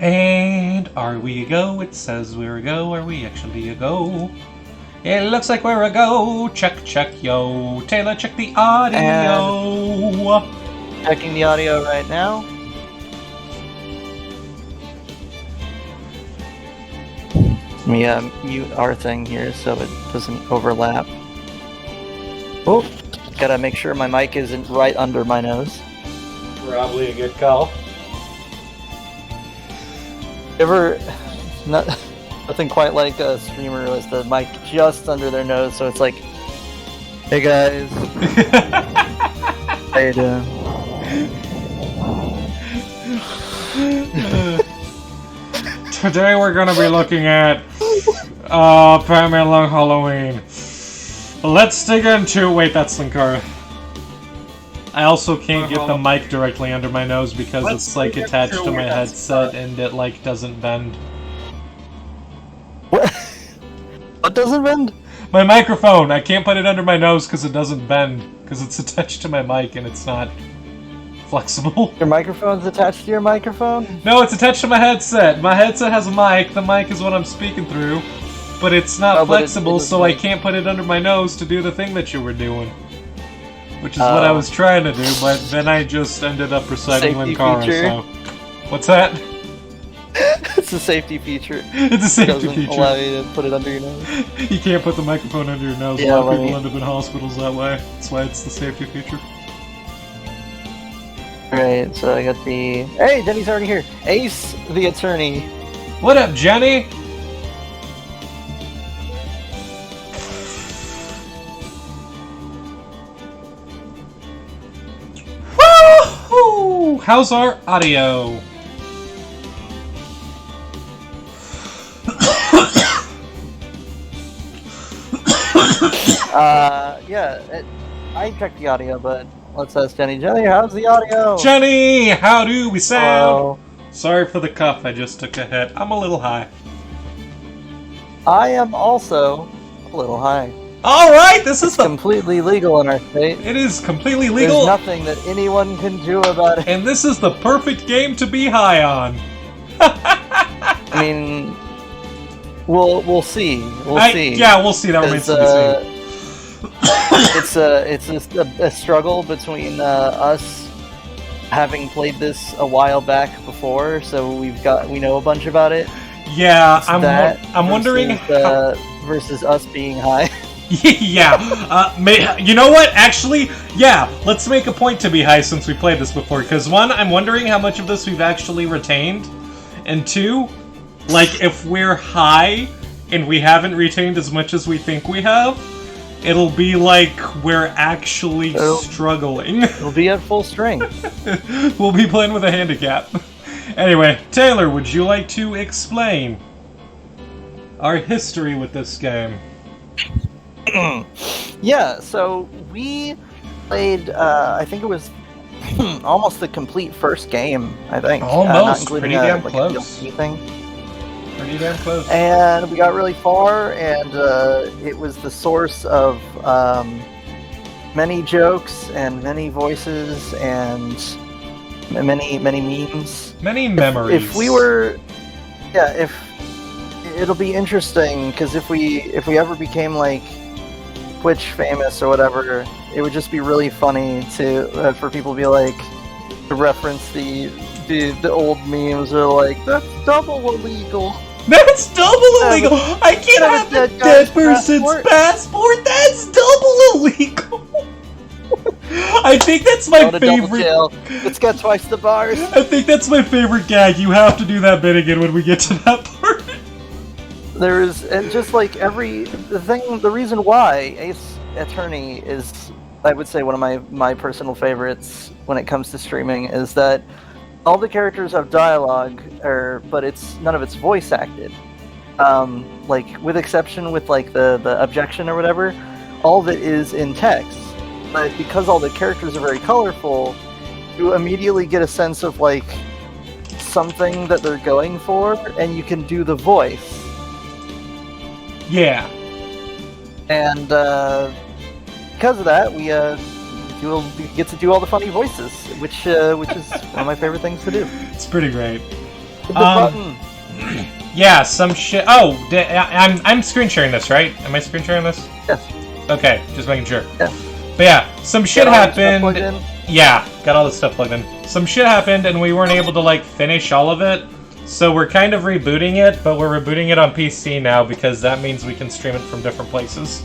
And are we a go? It says we're a go. Are we actually a go? It looks like we're a go. Check, check, yo. Taylor, check the audio. Checking the audio right now. Let me mute our thing here so it doesn't overlap. Oh, gotta make sure my mic isn't right under my nose. Probably a good call. Nothing quite like a streamer with the mic just under their nose, so it's like, hey guys, how you doing? Today we're gonna be looking at Batman Long Halloween. Let's dig into. Wait, that's Linkara. I also can't get the mic directly under my nose because it's like attached to my headset and it like doesn't bend. What? What doesn't bend? My microphone! I can't put it under my nose because it doesn't bend because it's attached to my mic and it's not flexible. Your microphone's attached to your microphone? No, it's attached to my headset. My headset has a mic. The mic is what I'm speaking through, but it's not flexible, so I can't put it under my nose to do the thing that you were doing. Which is what I was trying to do, but then I just ended up reciting Linkara, so... What's that? It's a safety feature. It's a safety feature. feature. Allow you to put it under your nose. You can't put the microphone under your nose. Yeah, a lot of people end up in hospitals that way. That's why it's the safety feature. Alright, so I got the... Hey, Jenny's already here! Ace, the attorney. What up, Jenny? Woo! How's our audio? I checked the audio, but let's ask Jenny. Jenny, how's the audio? Jenny, how do we sound? Hello. Sorry for the cough, I just took a hit. I'm a little high. I am also a little high. Alright, this is completely legal in our state. It is completely legal. There's nothing that anyone can do about it. And this is the perfect game to be high on. I mean, we'll see. We'll see. Yeah, we'll see. That remains to be seen. It's a struggle between us having played this a while back before, so we know a bunch about it. Yeah, I'm wondering versus us being high. Yeah, you know what? Actually, yeah, let's make a point to be high since we played this before. Because one, I'm wondering how much of this we've actually retained, and two, like if we're high and we haven't retained as much as we think we have, it'll be like we're actually struggling. It'll be at full strength. We'll be playing with a handicap. Anyway, Taylor, would you like to explain our history with this game? Yeah, so we played, I think it was almost the complete first game, I think. Almost, not including pretty damn like close. A DLC thing. Pretty damn close. And we got really far, and it was the source of many jokes and many voices and many memes. Many memories. If we were, if it'll be interesting because if we ever became like Twitch famous or whatever, it would just be really funny to for people to be like to reference the old memes or like that's double illegal. That's double illegal! I can't have the dead person's passport! That's double illegal! I think that's my favorite. It's got twice the bars. I think that's my favorite gag. You have to do that bit again when we get to that part. There is, and just like the reason why Ace Attorney is, I would say, one of my personal favorites when it comes to streaming is that all the characters have dialogue, but none of it's voice acted. Like with exception with like the objection or whatever, all of it is in text. But because all the characters are very colorful, you immediately get a sense of like something that they're going for, and you can do the voice. Yeah. And because of that, we get to do all the funny voices, which is one of my favorite things to do. It's pretty great. Hit the button. Yeah, some shit. Oh, I'm screen sharing this, right? Am I screen sharing this? Yes. Okay, just making sure. Yeah. But yeah, some shit happened. In? Yeah, got all this stuff plugged in. Some shit happened, and we weren't able to like finish all of it. So we're kind of rebooting it, but we're rebooting it on PC now because that means we can stream it from different places.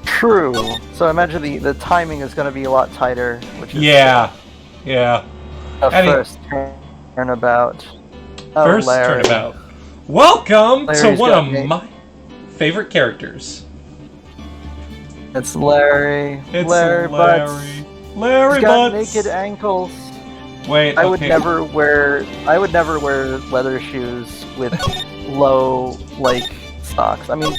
True. So I imagine the timing is going to be a lot tighter. Which is yeah. First turnabout. Oh, First Larry. turnabout. Welcome Larry's to one of me. my favorite characters. It's Larry. It's Larry Butts. Larry He's got Butts. naked ankles. Wait, I would never wear leather shoes with low socks. I mean,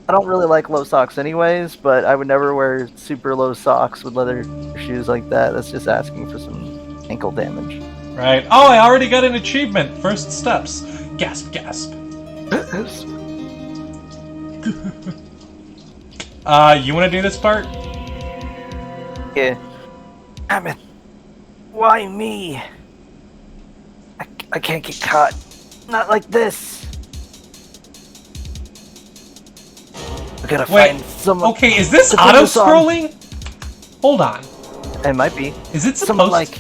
I don't really like low socks anyways, but I would never wear super low socks with leather shoes like that. That's just asking for some ankle damage. Right. Oh, I already got an achievement. First steps. Gasp, gasp. You want to do this part? Yeah. Damn it. Why me? I can't get caught. Not like this. I gotta find someone. Okay, is this auto-scrolling? Hold on. It might be. Is it someone supposed like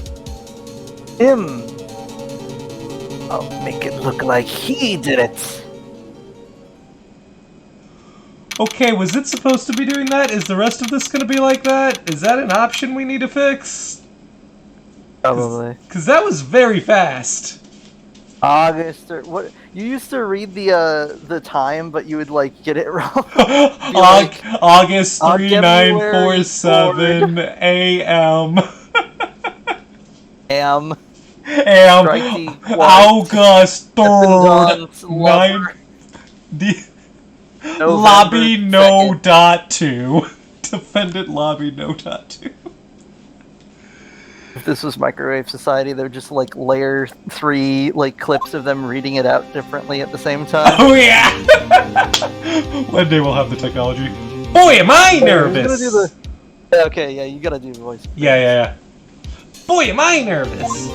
him? I'll make it look like he did it. Okay, was it supposed to be doing that? Is the rest of this gonna be like that? Is that an option we need to fix? Probably. Because that was very fast. August or what? You used to read the time, but you would like get it wrong. August 3947 a.m. August 3rd, 9. Lobby no dot 2. Defendant lobby no dot 2. If this was Microwave Society, they're just like layer 3 like clips of them reading it out differently at the same time. Oh yeah! One day we'll have the technology. Boy, am I nervous! Okay, yeah, you gotta do the voice. Yeah. Boy, am I nervous!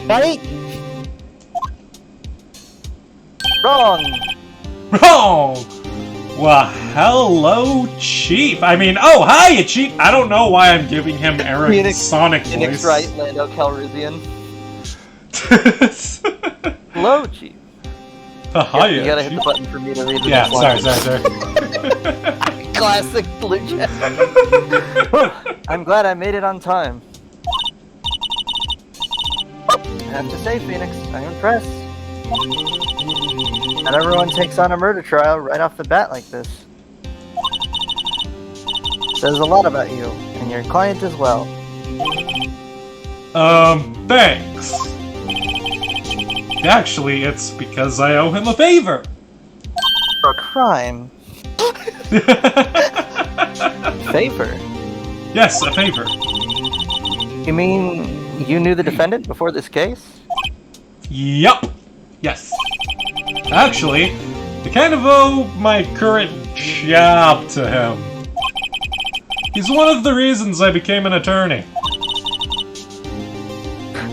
Right? Wrong! Well, hello, Chief. I mean, oh, hi, Chief. I don't know why I'm giving him Eric's Sonic voice. Phoenix Wright, Lando Calrissian. Hello, Chief. Hiya, you gotta Chief. hit the button for me to read the Yeah, next sorry. Classic blue jet. I'm glad I made it on time. I have to say, Phoenix, I'm impressed. Not everyone takes on a murder trial right off the bat like this. Says a lot about you, and your client as well. Thanks. Actually, it's because I owe him a favor. For a crime. Favor? Yes, a favor. You mean you knew the defendant before this case? Yup. Yes. Actually, I kind of owe my current job to him. He's one of the reasons I became an attorney.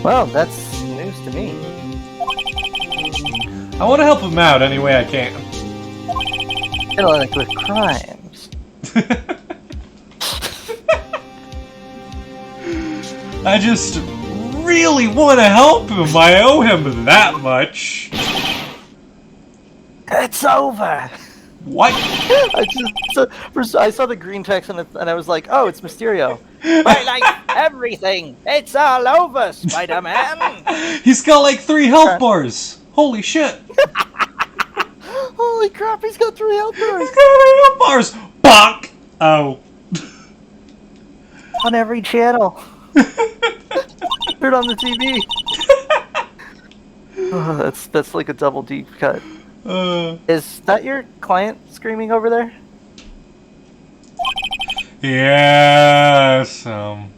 Well, that's news to me. I want to help him out any way I can. Like with crimes. I just really want to help him. I owe him that much. It's over. What? I saw the green text and I was like, oh, it's Mysterio. I like everything. It's all over, Spider-Man. He's got like 3 health bars. Holy shit. Holy crap, he's got 3 health bars. He's got 3 health bars. Bonk. Oh. On every channel. Turn on the TV. Oh, that's like a double deep cut. Is that your client screaming over there? Yes. Oh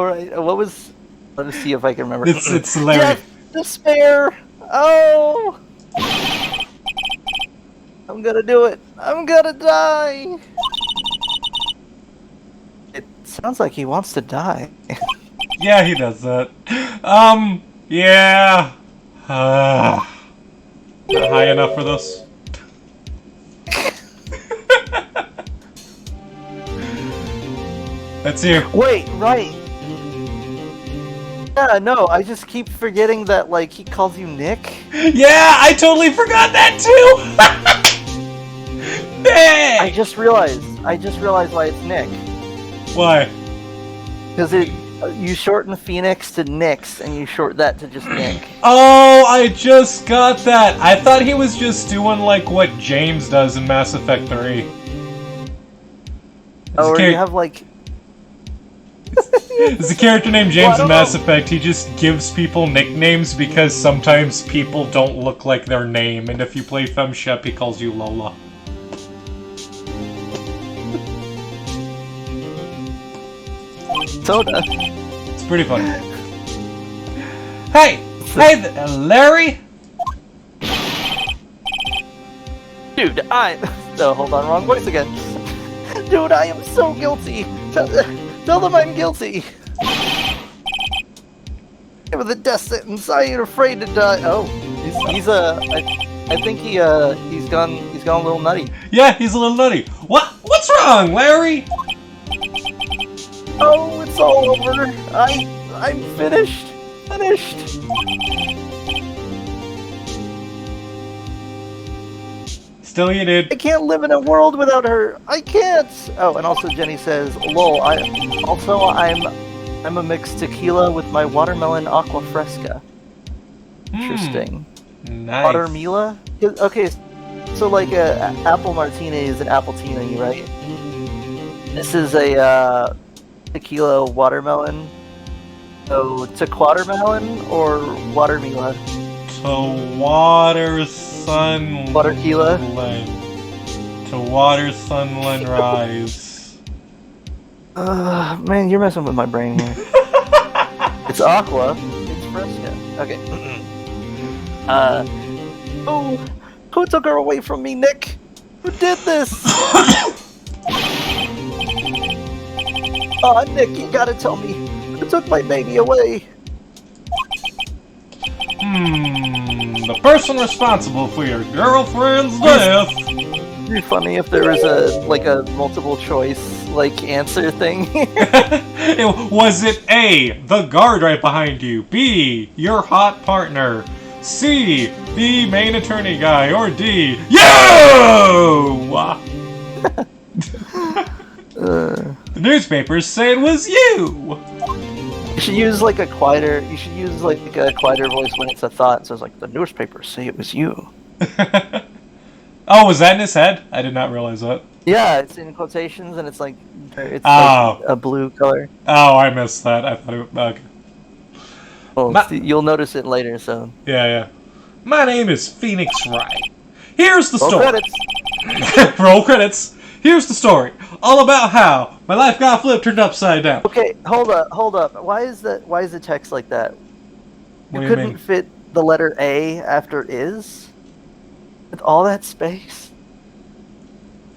right. What was? Let me see if I can remember. It's Larry. Death, despair. Oh. I'm gonna do it. I'm gonna die. sounds like he wants to die. Yeah, he does that. Yeah. Not high enough for this. That's you. Wait, right. Yeah, no, I just keep forgetting that, like, he calls you Nick. Yeah, I totally forgot that too! Dang! I just realized why it's Nick. Why? Because you shorten Phoenix to Nix, and you short that to just Nick. Oh, I just got that! I thought he was just doing like what James does in Mass Effect 3. Oh, or you have, like... There's a character named James Well, in Mass Effect. He just gives people nicknames because sometimes people don't look like their name, and if you play FemShep, he calls you Lola. Soda. It's pretty funny. Hey! Larry! Dude, No, hold on, wrong voice again. Dude, I am so guilty. Tell them I'm guilty. With a death sentence, I ain't afraid to die. Oh, I think he's gone a little nutty. Yeah, he's a little nutty. What's wrong, Larry? Oh, it's all over. I'm finished. Finished. Still you did. I can't live in a world without her. I can't. Oh, and also Jenny says, "Lol." I'm a mixed tequila with my watermelon aqua fresca. Interesting. Nice. Watermela? Okay, so like apple martini is an appletini, right? This is a tequila watermelon. So tequatermelon or watermela? To water sun. Waterquila? To water sunland rise. Man, you're messing with my brain here. It's aqua. It's fresca. Okay. Oh, who took her away from me, Nick? Who did this? Oh, Nick, you gotta tell me. Who took my baby away? The person responsible for your girlfriend's death. It'd be funny if there was a multiple choice answer thing. Was it A, the guard right behind you, B, your hot partner, C, the main attorney guy, or D, you? The newspapers say it was you. You should use like a quieter. You should use like a quieter voice when it's a thought. So it's like the newspapers say it was you. Oh, was that in his head? I did not realize that. Yeah, it's in quotations and it's like like a blue color. Oh, I missed that. I thought it was okay. Well, you'll notice it later. So yeah. My name is Phoenix Wright. Here's the Roll story. Credits. Roll credits. Here's the story. All about how my life got flipped, turned upside down. Okay, hold up. Why is the text like that? What You do you couldn't mean? fit the letter A after is? With all that space?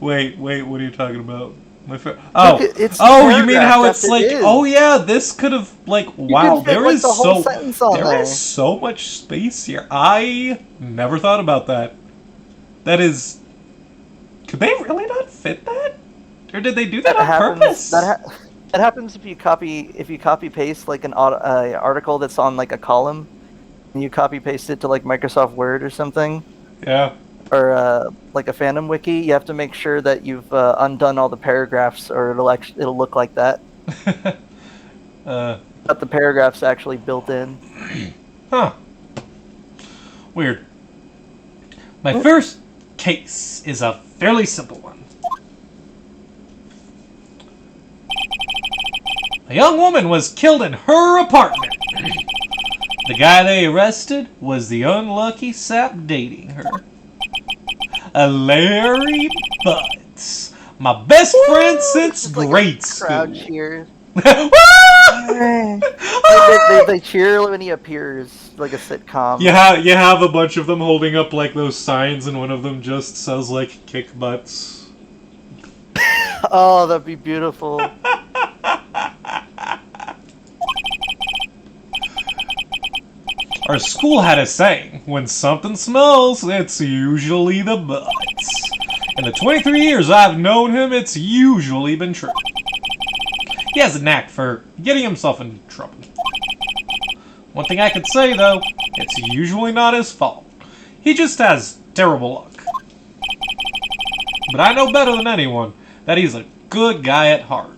Wait, what are you talking about? It's you mean how paragraph it's like? after is. Oh yeah, this could have like wow. could fit, There like, is the whole sentence on there there. is so much space here. I never thought about that. That is, could they really not fit that, or did they do that on purpose? That happens if you copy paste like an article that's on like a column, and you copy paste it to like Microsoft Word or something. Yeah. Or like a fandom wiki, you have to make sure that you've undone all the paragraphs, or it'll look like that. But the paragraphs actually built in. Huh. Weird. My first case is a fairly simple one. A young woman was killed in her apartment. The guy they arrested was the unlucky sap dating her. A Larry Butts. My best friend since grade school. Crowd cheers. they cheer when he appears, like a sitcom. You have a bunch of them holding up like those signs, and one of them just says like "kick butts." Oh, that'd be beautiful. Our school had a saying, when something smells, it's usually the butts. In the 23 years I've known him, it's usually been true. He has a knack for getting himself into trouble. One thing I could say, though, it's usually not his fault. He just has terrible luck. But I know better than anyone that he's a good guy at heart.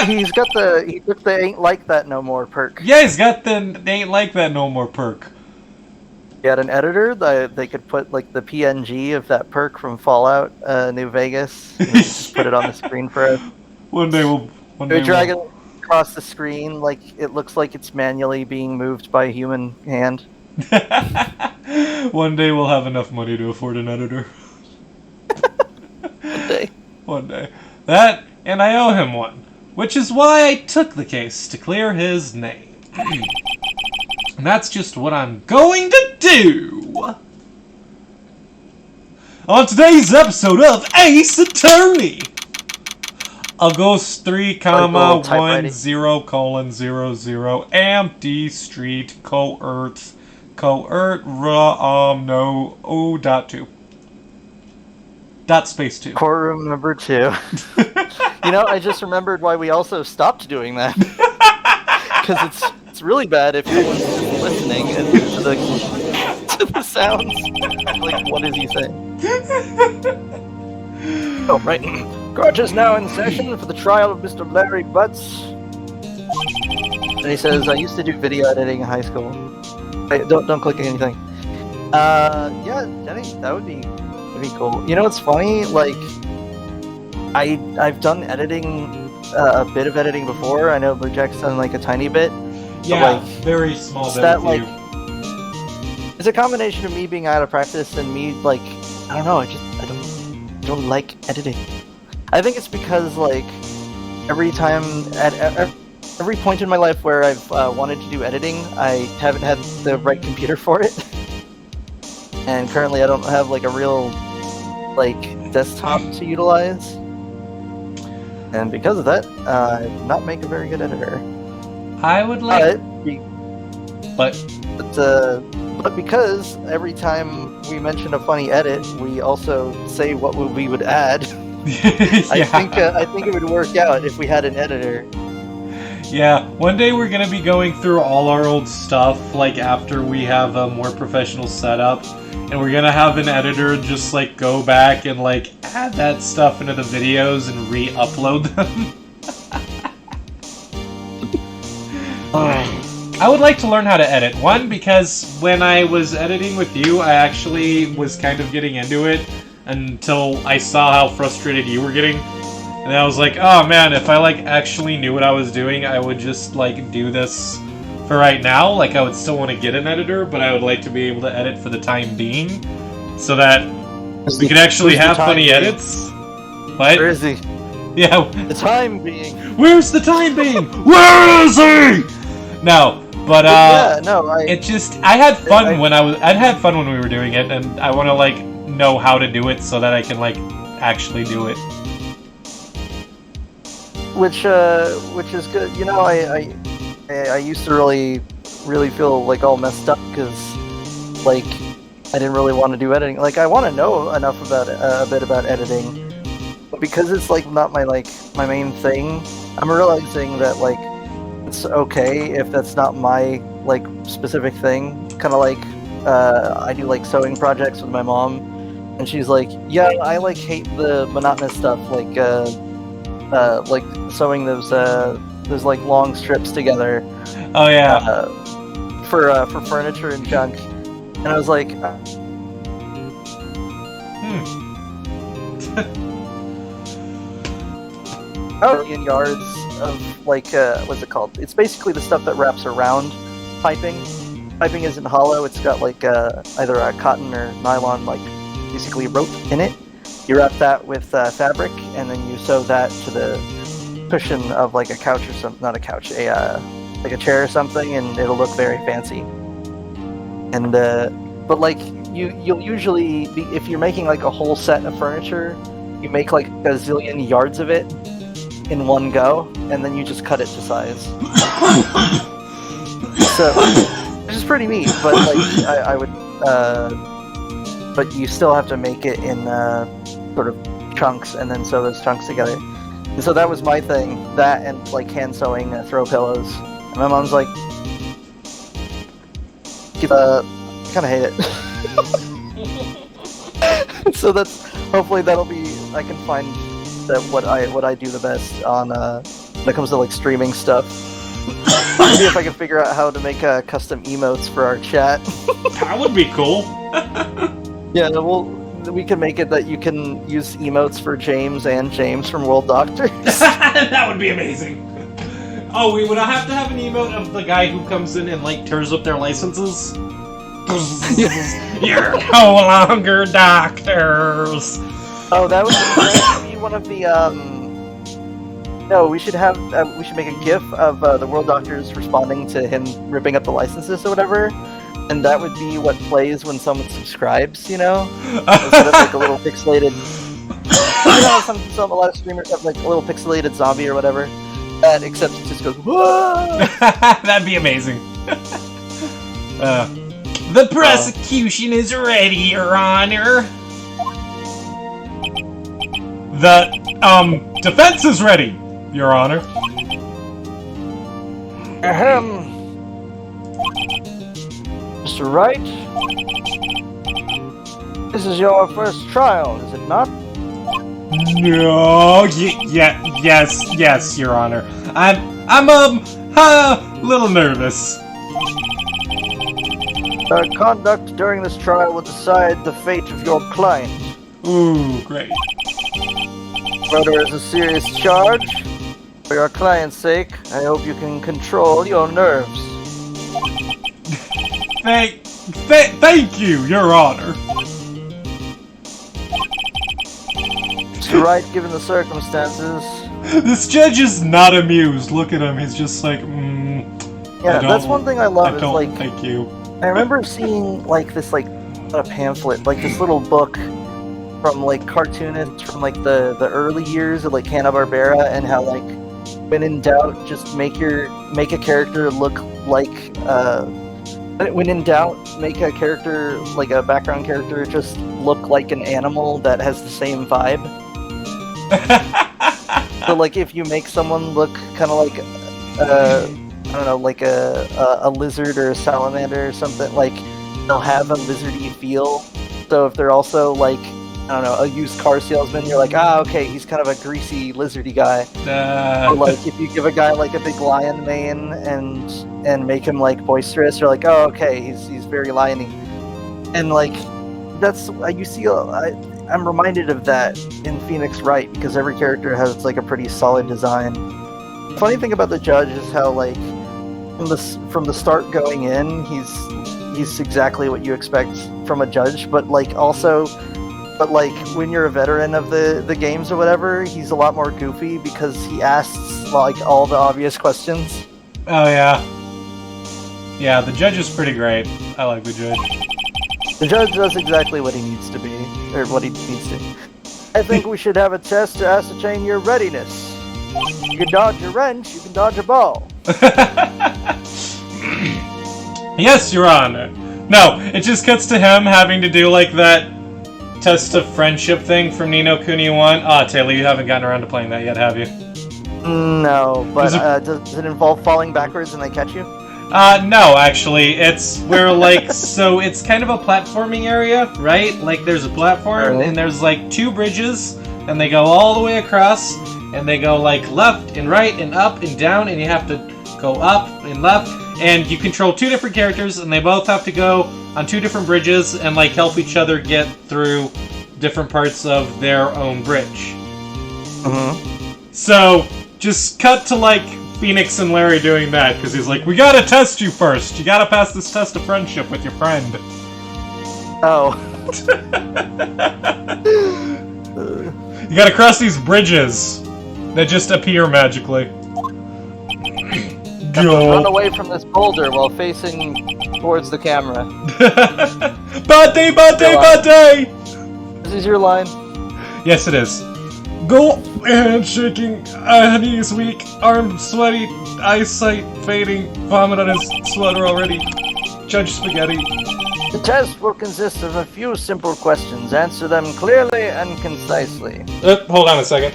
He's got the ain't like that no more perk. Yeah, he's got the ain't like that no more perk. He had an editor that they could put like the PNG of that perk from Fallout New Vegas and just put it on the screen for us. One day we'll drag it across the screen like it looks like it's manually being moved by a human hand. One day we'll have enough money to afford an editor. One day. That, and I owe him one. Which is why I took the case to clear his name. And that's just what I'm going to do! On today's episode of Ace Attorney! August 3,10,00, empty street, coert, no, o.2. Dot space 2. Courtroom number 2. You know, I just remembered why we also stopped doing that. Because it's really bad if you're listening and to the sounds. Like, what is he saying? Oh, right. Court is now in session for the trial of Mr. Larry Butts. And he says, I used to do video editing in high school. Wait, don't click anything. Yeah, Jenny, that would be cool. You know what's funny? Like, I've done editing, a bit of editing before. I know Jack's done like a tiny bit. Yeah, like, very small bit that, of like, you. It's a combination of me being out of practice and me, like, I don't know, I don't like editing. I think it's because, like, every time, at every point in my life where I've wanted to do editing, I haven't had the right computer for it. And currently I don't have, like, a real, like, desktop to utilize. And because of that, I do not make a very good editor. I would like... But because every time we mention a funny edit, we also say what we would add. Yeah. I think it would work out if we had an editor. Yeah, one day we're gonna be going through all our old stuff, like after we have a more professional setup, and we're gonna have an editor just like go back and like add that stuff into the videos and re-upload them. I would like to learn how to edit. One, because when I was editing with you, I actually was kind of getting into it until I saw how frustrated you were getting. And I was like, oh man, if I like actually knew what I was doing, I would just like do this for right now. Like I would still want to get an editor, but I would like to be able to edit for the time being, so that we can actually have funny edits. What? Where is he? Yeah. The time being. Where's the time being? Where is he? No, but yeah, no, it just I had fun I'd had fun when we were doing it, and I want to like know how to do it so that I can like actually do it. Which is good. You know, I used to really feel like all messed up because like I didn't really want to do editing. Like I want to know enough about a bit about editing, but because it's like not my main thing, I'm realizing that like it's okay if that's not my like specific thing. Kind of like I do like sewing projects with my mom, and she's like, yeah, I like hate the monotonous stuff like sewing those like long strips together. Oh yeah. For furniture and junk, and I was like, million yards of like what's it called? It's basically the stuff that wraps around piping. Piping isn't hollow. It's got like either a cotton or nylon, like basically rope in it. You wrap that with fabric, and then you sew that to the cushion of like a couch or something. Not a couch, like a chair or something, and it'll look very fancy. And but like you'll usually be, if you're making like a whole set of furniture, you make like a zillion yards of it in one go, and then you just cut it to size. So, which is pretty neat. But like, I would, but you still have to make it in sort of chunks, and then sew those chunks together. And so that was my thing. That and like hand sewing throw pillows. And my mom's like, kind of hate it. So that's hopefully that'll be I can find that what I do the best on when it comes to like streaming stuff. Maybe if I can figure out how to make custom emotes for our chat. That would be cool. Yeah, we can make it that you can use emotes for James and James from World Doctors. That would be amazing. Oh, we would have to have an emote of the guy who comes in and like tears up their licenses. You're no longer doctors. Oh, that would be one of the No, we should make a GIF of the World Doctors responding to him ripping up the licenses or whatever, and that would be what plays when someone subscribes. You know, instead of like a little pixelated. You know, a lot of streamers have like a little pixelated zombie or whatever. Except it just goes. Whoa! That'd be amazing. The prosecution is ready, Your Honor. The defense is ready, Your Honor. Ahem. Mr. Wright, this is your first trial, is it not? No, yes, Your Honor. I'm a little nervous. Conduct during this trial will decide the fate of your client. Ooh, great. Murder is a serious charge. For your client's sake, I hope you can control your nerves. Thank you, Your Honor. Mr. Wright, given the circumstances... This judge is not amused. Look at him, he's just like, Yeah, that's one thing I love is, like... Thank you. I remember seeing, like, this, like, a pamphlet, like, this little book from, like, cartoonists from, like, the early years of, like, Hanna-Barbera, and how, like, when in doubt, just make a character look like, when in doubt, make a character, like a background character, just look like an animal that has the same vibe. So, like, if you make someone look kind of like, I don't know, like a lizard or a salamander or something, like, they'll have a lizardy feel. So if they're also, like, I don't know, a used car salesman, you're like, okay, he's kind of a greasy, lizardy guy. Or, like, if you give a guy, like, a big lion mane and make him, like, boisterous, you're like, oh, okay, he's very liony. And, like, that's, you see, I'm reminded of that in Phoenix Wright, because every character has, like, a pretty solid design. The funny thing about the judge is how, like, from the start going in, he's exactly what you expect from a judge, but like when you're a veteran of the games or whatever, he's a lot more goofy because he asks like all the obvious questions. Oh yeah. Yeah, the judge is pretty great. I like the judge. The judge does exactly what he needs to be, or what he needs to. I think we should have a test to ascertain your readiness. You can dodge a wrench, you can dodge a ball. Yes, Your Honor. No, it just cuts to him having to do like that test of friendship thing from Ni no Kuni 1. Ah, Taylor, you haven't gotten around to playing that yet, have you? No, but does it involve falling backwards and they catch you? No, actually, it's where, like, so it's kind of a platforming area, right? Like, there's a platform, and there's, like, 2 bridges, and they go all the way across, and they go, like, left and right and up and down, and you have to go up and left, and you control 2 different characters, and they both have to go on 2 different bridges and, like, help each other get through different parts of their own bridge. So, just cut to, like, Phoenix and Larry doing that, because he's like, we gotta test you first. You gotta pass this test of friendship with your friend. Oh. You gotta cross these bridges that just appear magically. Go. Run away from this boulder while facing towards the camera. Bate! This is your line. Yes, it is. Go Hand shaking, knees weak, arms sweaty, eyesight fading, vomit on his sweater already. Judge Spaghetti. The test will consist of a few simple questions. Answer them clearly and concisely. Hold on a second.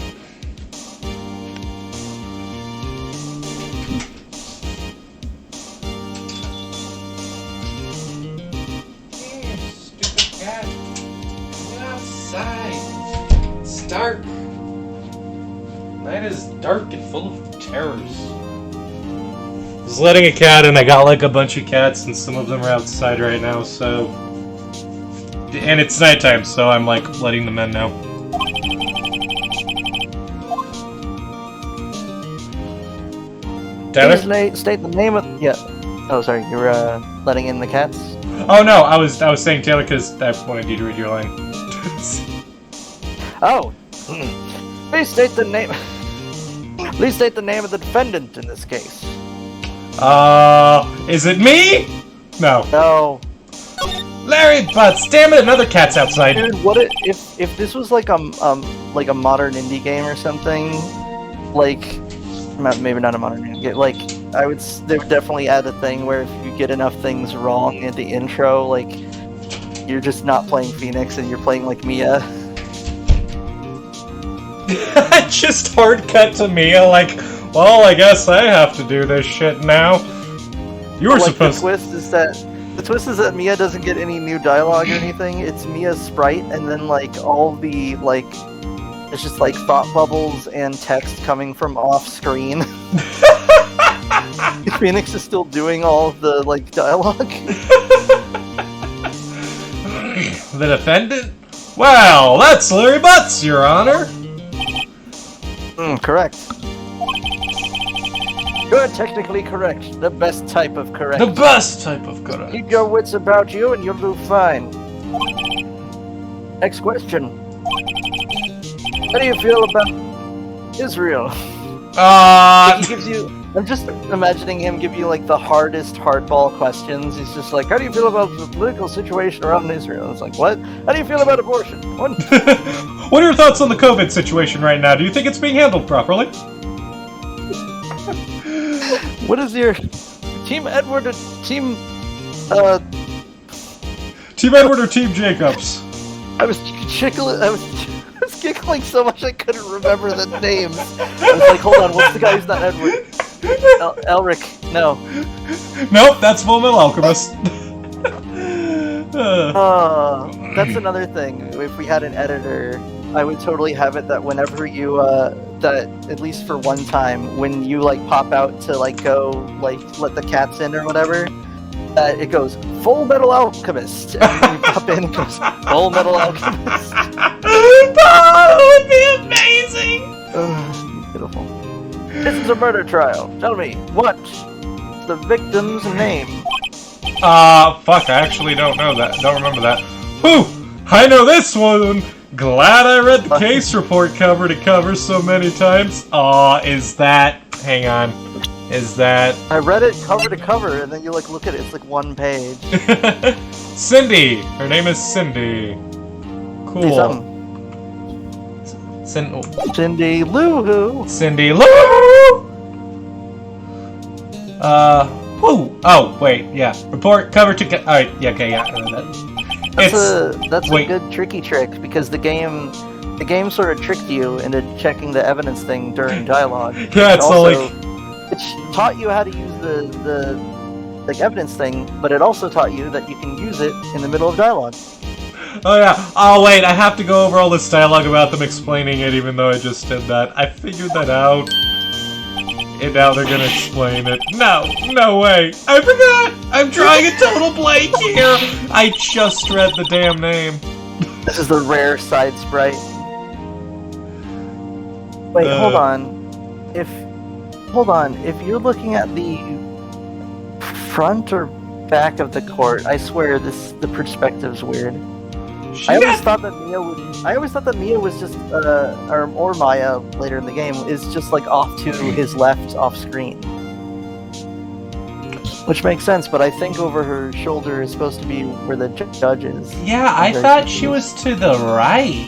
Stupid cat. Get outside. It's dark. Night is dark and full of terrors. I was letting a cat in. I got like a bunch of cats, and some of them are outside right now, so... And it's nighttime, so I'm like letting them in now. Tyler? Please state the name of... Yeah. Oh, sorry. You were letting in the cats? Oh no, I was saying Taylor because I wanted you to read your line. Oh. Please state the name... Please state the name of the defendant in this case. Is it me? No. No. Larry Butts, damn it, another cat's outside. Dude, what if this was like a modern indie game or something, like maybe not a modern indie game, like they would definitely add a thing where if you get enough things wrong in the intro, like you're just not playing Phoenix and you're playing like Mia. Just hard cut to Mia, like, well, I guess I have to do this shit now. You were supposed to. The twist is that Mia doesn't get any new dialogue or anything. It's Mia's sprite, and then like all the like, it's just like thought bubbles and text coming from off screen. Phoenix is still doing all of the like dialogue. The defendant? Well, that's Larry Butts, Your Honor. Correct. You're technically correct. The best type of correct. The best type of correct. Keep your wits about you and you'll do fine. Next question. How do you feel about Israel? He gives you... I'm just imagining him give you like the hardest hardball questions. He's just like, how do you feel about the political situation around Israel? It's like, what? How do you feel about abortion? What? What are your thoughts on the COVID situation right now? Do you think it's being handled properly? What is your Team Edward or Team Edward or Team Jacobs? I was giggling so much I couldn't remember the names. I was like, hold on, what's the guy who's not Edward? Elric, no. Nope, that's Full Metal Alchemist. That's another thing. If we had an editor, I would totally have it that whenever you, that at least for one time, when you like pop out to like go like let the cats in or whatever, that it goes Full Metal Alchemist, and you pop in, it goes Full Metal Alchemist. That would be amazing. Beautiful. This is a murder trial. Tell me, what's the victim's name? Fuck, I actually don't know that. Don't remember that. Whew! I know this one! Glad I read the case report cover to cover so many times. Is that... Hang on. Is that... I read it cover to cover, and then you like look at it, it's like one page. Cindy! Her name is Cindy. Cool. Cindy Lou Who. Cindy Lou! Whoo! Oh, wait, yeah. Report, cover to... Alright, yeah, okay, yeah. That's a good tricky trick, because the game sort of tricked you into checking the evidence thing during dialogue. Yeah, it's also, it taught you how to use the like evidence thing, but it also taught you that you can use it in the middle of dialogue. Oh yeah. Oh wait, I have to go over all this dialogue about them explaining it, even though I just did that. I figured that out. And now they're gonna explain it. No way. I forgot! I'm drawing a total blank here! I just read the damn name. This is the rare side sprite. Wait, hold on. If you're looking at the front or back of the court, I swear the perspective's weird. I always thought that Mia was just, or Maya later in the game is just like off to his left, off screen, which makes sense. But I think over her shoulder is supposed to be where the judge is. Yeah, I thought she was to the right.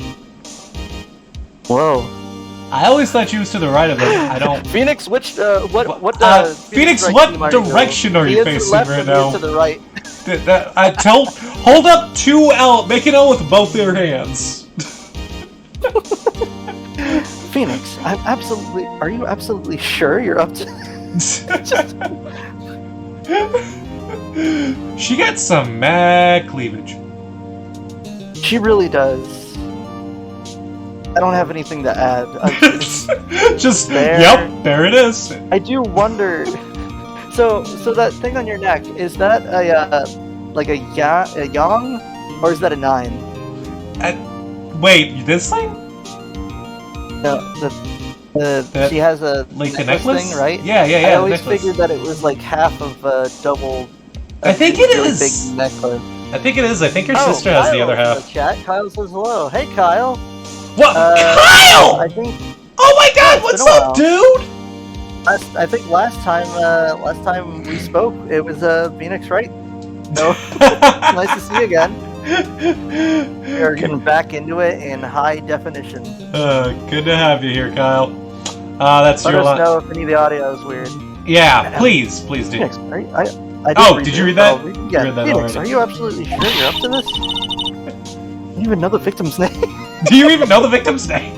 Whoa. I always thought she was to the right of him. I don't... Phoenix, what Phoenix, right what team are direction are you facing left right or now? to the right? Hold up 2L, make an L with both your hands. Phoenix, are you absolutely sure you're up to... She got some mad cleavage. She really does. I don't have anything to add. Just there. Yep, there it is. I do wonder. So that thing on your neck, is that a yang, or is that a 9? Wait, this thing? No, she has a like the necklace necklace thing, right? Yeah. I always figured that it was like half of a double. I think it really is. Big necklace. I think it is. I think your sister has the other half. In the chat. Kyle says hello. Hey, Kyle. What? Kyle! I think. Oh my God! What's up, dude? I think last time we spoke, it was Phoenix, right? So nice to see you again. We're getting back into it in high definition. Good to have you here, Kyle. That's Let your us know if any of the audio is weird. Yeah, please do. Phoenix, Did you read that? Yeah, read that Phoenix, already. are you absolutely sure you're up to this? You even know the victim's name? Do you even know the victim's name?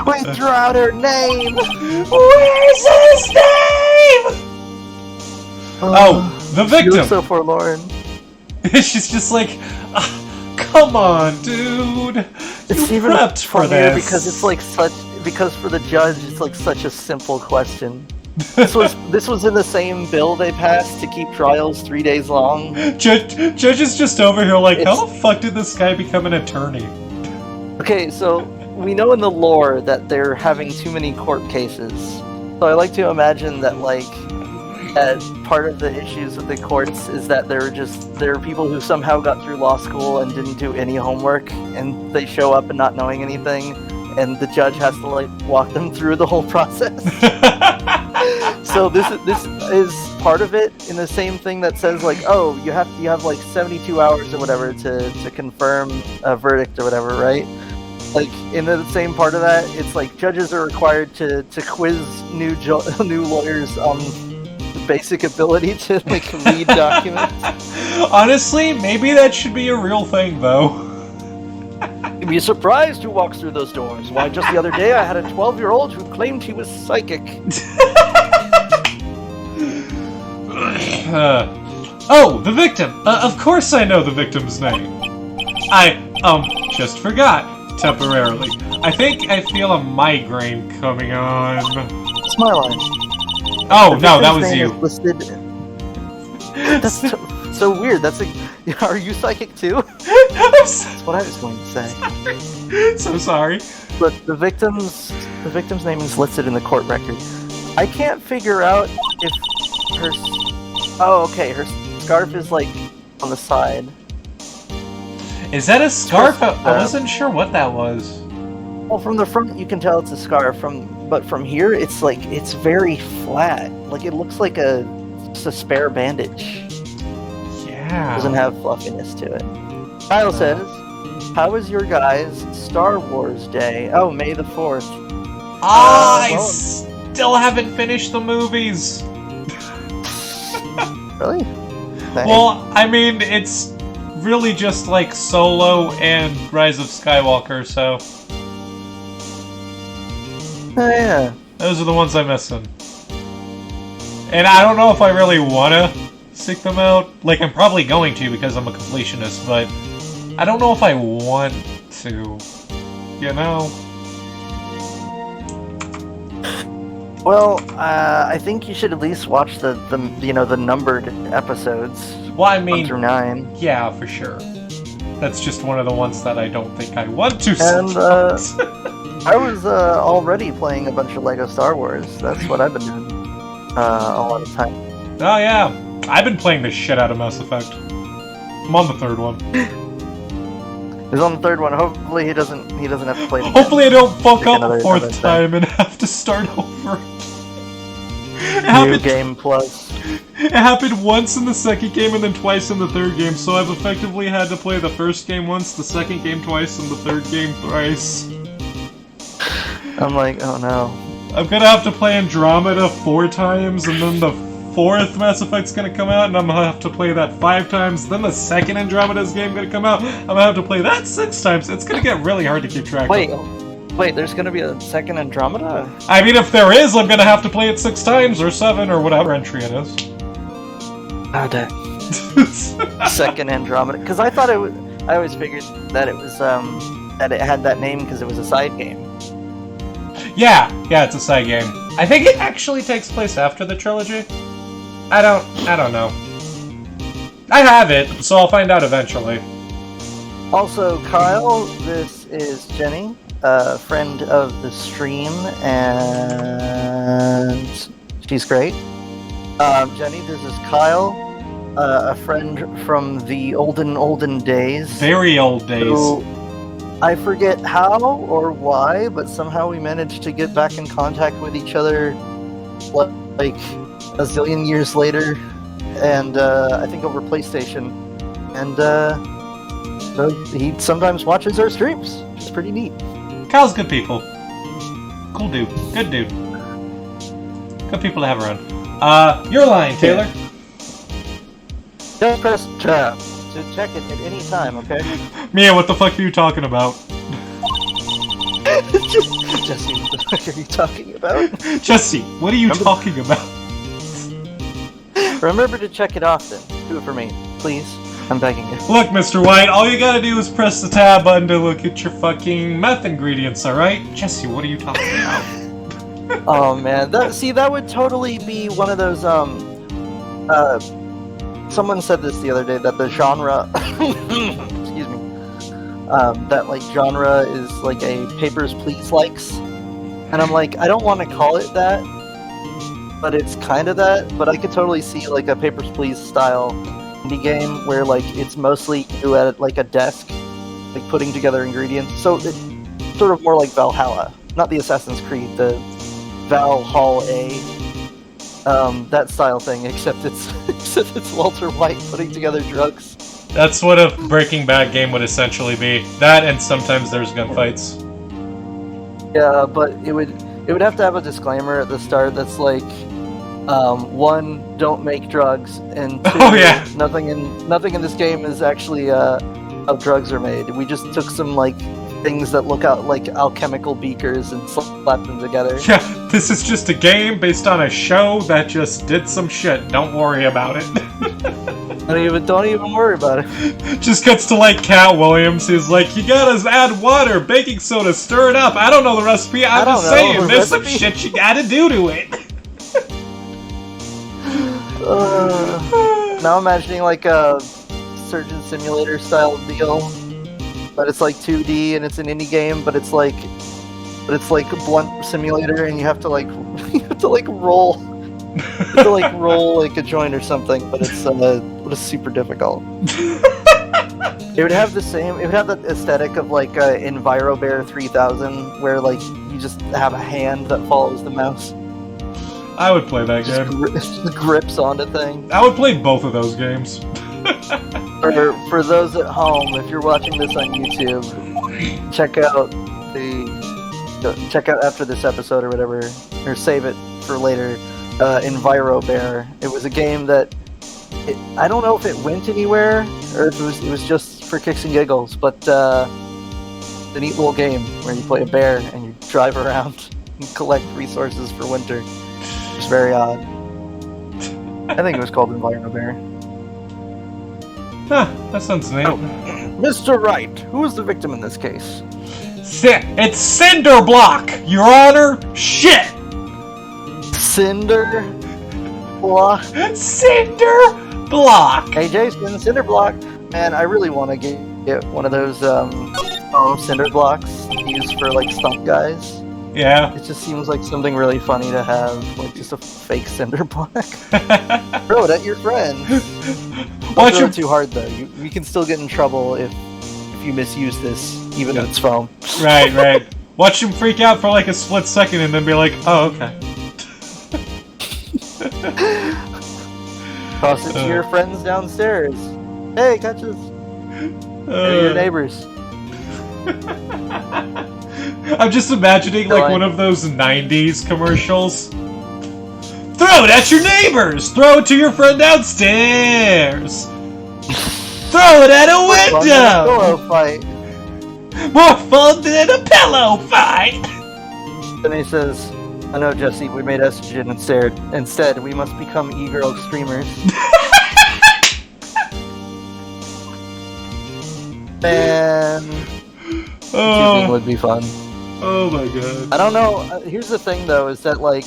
We threw out her name! Where's his name? The victim! She looks so forlorn. She's just like, come on, dude. It's you even prepped for funnier this. because it's like because for the judge it's like such a simple question. This was in the same bill they passed to keep trials 3 days long. Judge is just over here like, how the fuck did this guy become an attorney? Okay, so we know in the lore that they're having too many court cases. So I like to imagine that part of the issues with the courts is that there are people who somehow got through law school and didn't do any homework, and they show up and not knowing anything, and the judge has to walk them through the whole process. So this is part of it, in the same thing that says you have 72 hours or whatever to confirm a verdict or whatever, right? In the same part of that, it's judges are required to quiz new lawyers on the basic ability to read documents. Honestly, maybe that should be a real thing, though. You'd be surprised who walks through those doors. Why, just the other day I had a 12-year-old who claimed he was psychic. The victim! Of course I know the victim's name. I just forgot. Temporarily. I think I feel a migraine coming on. Smile eyes. Oh, no, that was you. That's so weird. Are you psychic too? That's what I was going to say. So sorry. But the victim's name is listed in the court record. I can't figure out if her... Oh, okay, her scarf is on the side. Is that a scarf? I wasn't sure what that was. Well, from the front you can tell it's a scarf. But from here it's very flat. It looks like just a spare bandage. Yeah. Doesn't have fluffiness to it. Kyle says, "How was your guys' Star Wars Day? Oh, May the 4th." I still haven't finished the movies. Really? Thanks. Well, I mean, it's really just Solo and Rise of Skywalker, so... Oh, yeah. Those are the ones I'm missing. And I don't know if I really want to seek them out. I'm probably going to because I'm a completionist, but I don't know if I want to, you know? Well, I think you should at least watch the numbered episodes. Well, I mean, 1 through 9. Yeah, for sure. That's just one of the ones that I don't think I want to. And I was already playing a bunch of Lego Star Wars. That's what I've been doing a lot of time. Oh yeah, I've been playing the shit out of Mass Effect. I'm on the 3rd one. He's on the 3rd one. Hopefully he doesn't have to play. Hopefully I don't fuck up a 4th time and have to start over. New game plus. It happened once in the 2nd game and then twice in the 3rd game, so I've effectively had to play the 1st game once, the 2nd game twice, and the 3rd game thrice. I'm like, oh no. I'm gonna have to play Andromeda 4 times, and then the 4th Mass Effect's gonna come out, and I'm gonna have to play that 5 times. Then the second Andromeda's game gonna come out. I'm gonna have to play that 6 times. It's gonna get really hard to keep track of. Wait, there's gonna be a second Andromeda? I mean, if there is, I'm gonna have to play it 6 times, or 7, or whatever entry it is. Oh, dang. Second Andromeda. Because I thought it was... I always figured that it was, that it had that name because it was a side game. Yeah, it's a side game. I think it actually takes place after the trilogy. I don't know. I have it, so I'll find out eventually. Also, Kyle, this is Jenny, a friend of the stream, and she's great. Jenny, this is Kyle, a friend from the olden days. Very old days. Who, I forget how or why, but somehow we managed to get back in contact with each other like a zillion years later, and I think over PlayStation. And so he sometimes watches our streams, which is pretty neat. Kyle's good people. Cool dude. Good dude. Good people to have around. You're lying, Taylor. Just press tab to check it at any time, okay? Mia, what the fuck are you talking about? Jesse, what the fuck are you talking about? Jesse, what are you talking about? Remember to check it often. Do it for me, please. I'm begging you. Look, Mr. White, all you gotta do is press the tab button to look at your fucking meth ingredients, alright? Jesse, what are you talking about? Oh man, that would totally be one of those, someone said this the other day, that the genre, excuse me, that like genre is like a Papers, Please likes. And I'm like, I don't want to call it that, but it's kind of that. But I could totally see like a Papers, Please style indie game where like it's mostly you at like a desk, like putting together ingredients. So it's sort of more like Valhalla, not the Assassin's Creed, the Valhalla, that style thing. Except it's Walter White putting together drugs. That's what a Breaking Bad game would essentially be. That, and sometimes there's gunfights. Yeah, but it would have to have a disclaimer at the start that's like, 1, don't make drugs, and 2, oh, yeah. nothing in this game is actually how drugs are made. We just took some like things that look out like alchemical beakers and slapped them together. Yeah, this is just a game based on a show that just did some shit. Don't worry about it. Don't even worry about it. Just gets to like Cat Williams. He's like, you gotta add water, baking soda, stir it up. I don't know the recipe. I'm just saying, there's some shit you gotta do to it. Now imagining like a Surgeon Simulator style deal, but it's like 2D and it's an indie game, but it's like a blunt simulator, and you have to like roll. You have to like roll like a joint or something, but it's super difficult. It would have the aesthetic of like EnviroBear 3000, where like you just have a hand that follows the mouse. I would play that game. Just grips onto things. I would play both of those games. For those at home, if you're watching this on YouTube, check out after this episode or whatever, or save it for later. EnviroBear. It was a game that I don't know if it went anywhere or if it was just for kicks and giggles, but it's a neat little game where you play a bear and you drive around and collect resources for winter. It's very odd. I think it was called EnviroBear. Huh, that sounds neat. Oh. Mr. Wright, who is the victim in this case? It's Cinderblock, Your Honor! Shit! Cinder Block. Cinderblock! Hey Jason, Cinderblock. Man, I really want to get one of those cinder blocks used for like stunt guys. Yeah. It just seems like something really funny to have, like just a fake cinder block. Throw it at your friends. Don't throw it too hard though. You can still get in trouble if you misuse this, even if it's foam. Right. Watch them freak out for like a split second and then be like, oh, okay. Toss it to your friends downstairs. Hey, catch this. They're your neighbors. I'm just imagining like one of those 90s commercials. Throw it at your neighbors! Throw it to your friend downstairs! Throw it at a window! Pillow fight. More fun than a pillow fight! Then he says, I know, Jesse, we made estrogen instead. We must become e-girl streamers. Man, YouTubing would be fun. Oh my god. I don't know. Here's the thing, though, is that like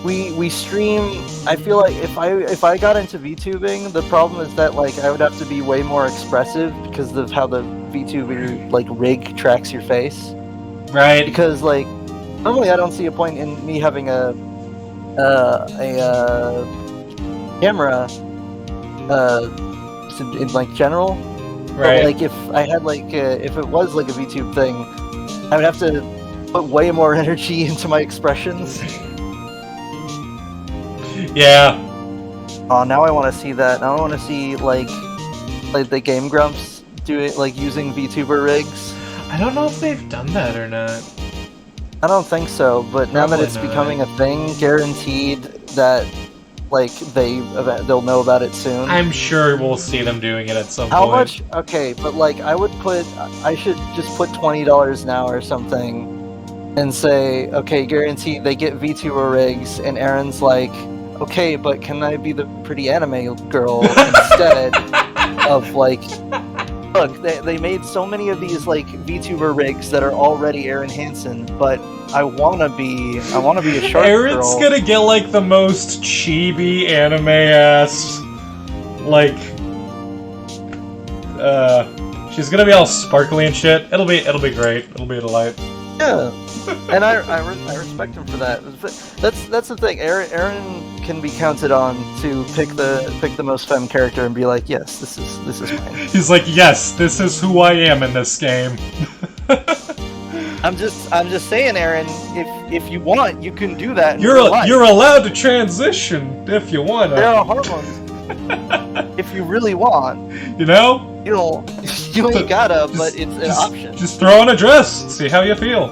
we stream. I feel like if I got into VTubing, the problem is that like I would have to be way more expressive because of how the VTuber like rig tracks your face. Right. Because like normally I don't see a point in me having a camera in like general. Right. But, like if I had like if it was like a VTube thing, I would have to put way more energy into my expressions. Yeah. Oh, now I want to see that. Now I want to see like the Game Grumps do it like using VTuber rigs. I don't know if they've done that or not. I don't think so, but now that Probably it's not. becoming a thing, guaranteed that like they'll know about it soon. I'm sure we'll see them doing it at some How point. much? Okay, but like I should just put $20 now or something, and say, okay, guaranteed they get VTuber rigs, and Aaron's like, okay, but can I be the pretty anime girl instead of like? Look, they made so many of these like VTuber rigs that are already Aaron Hansen, but I wanna be a shark Aaron's girl. gonna get like the most chibi anime ass, like, she's gonna be all sparkly and shit. It'll be great. It'll be a delight. Yeah, and I respect him for that. That's the thing. Aaron can be counted on to pick the most femme character and be like, yes, this is mine. He's like, yes, this is who I am in this game. I'm just saying, Aaron. If you want, you can do that. You're allowed to transition if you want. There are hormones. If you really want, you know. you ain't gotta, but it's an option. Just throw on a dress, see how you feel.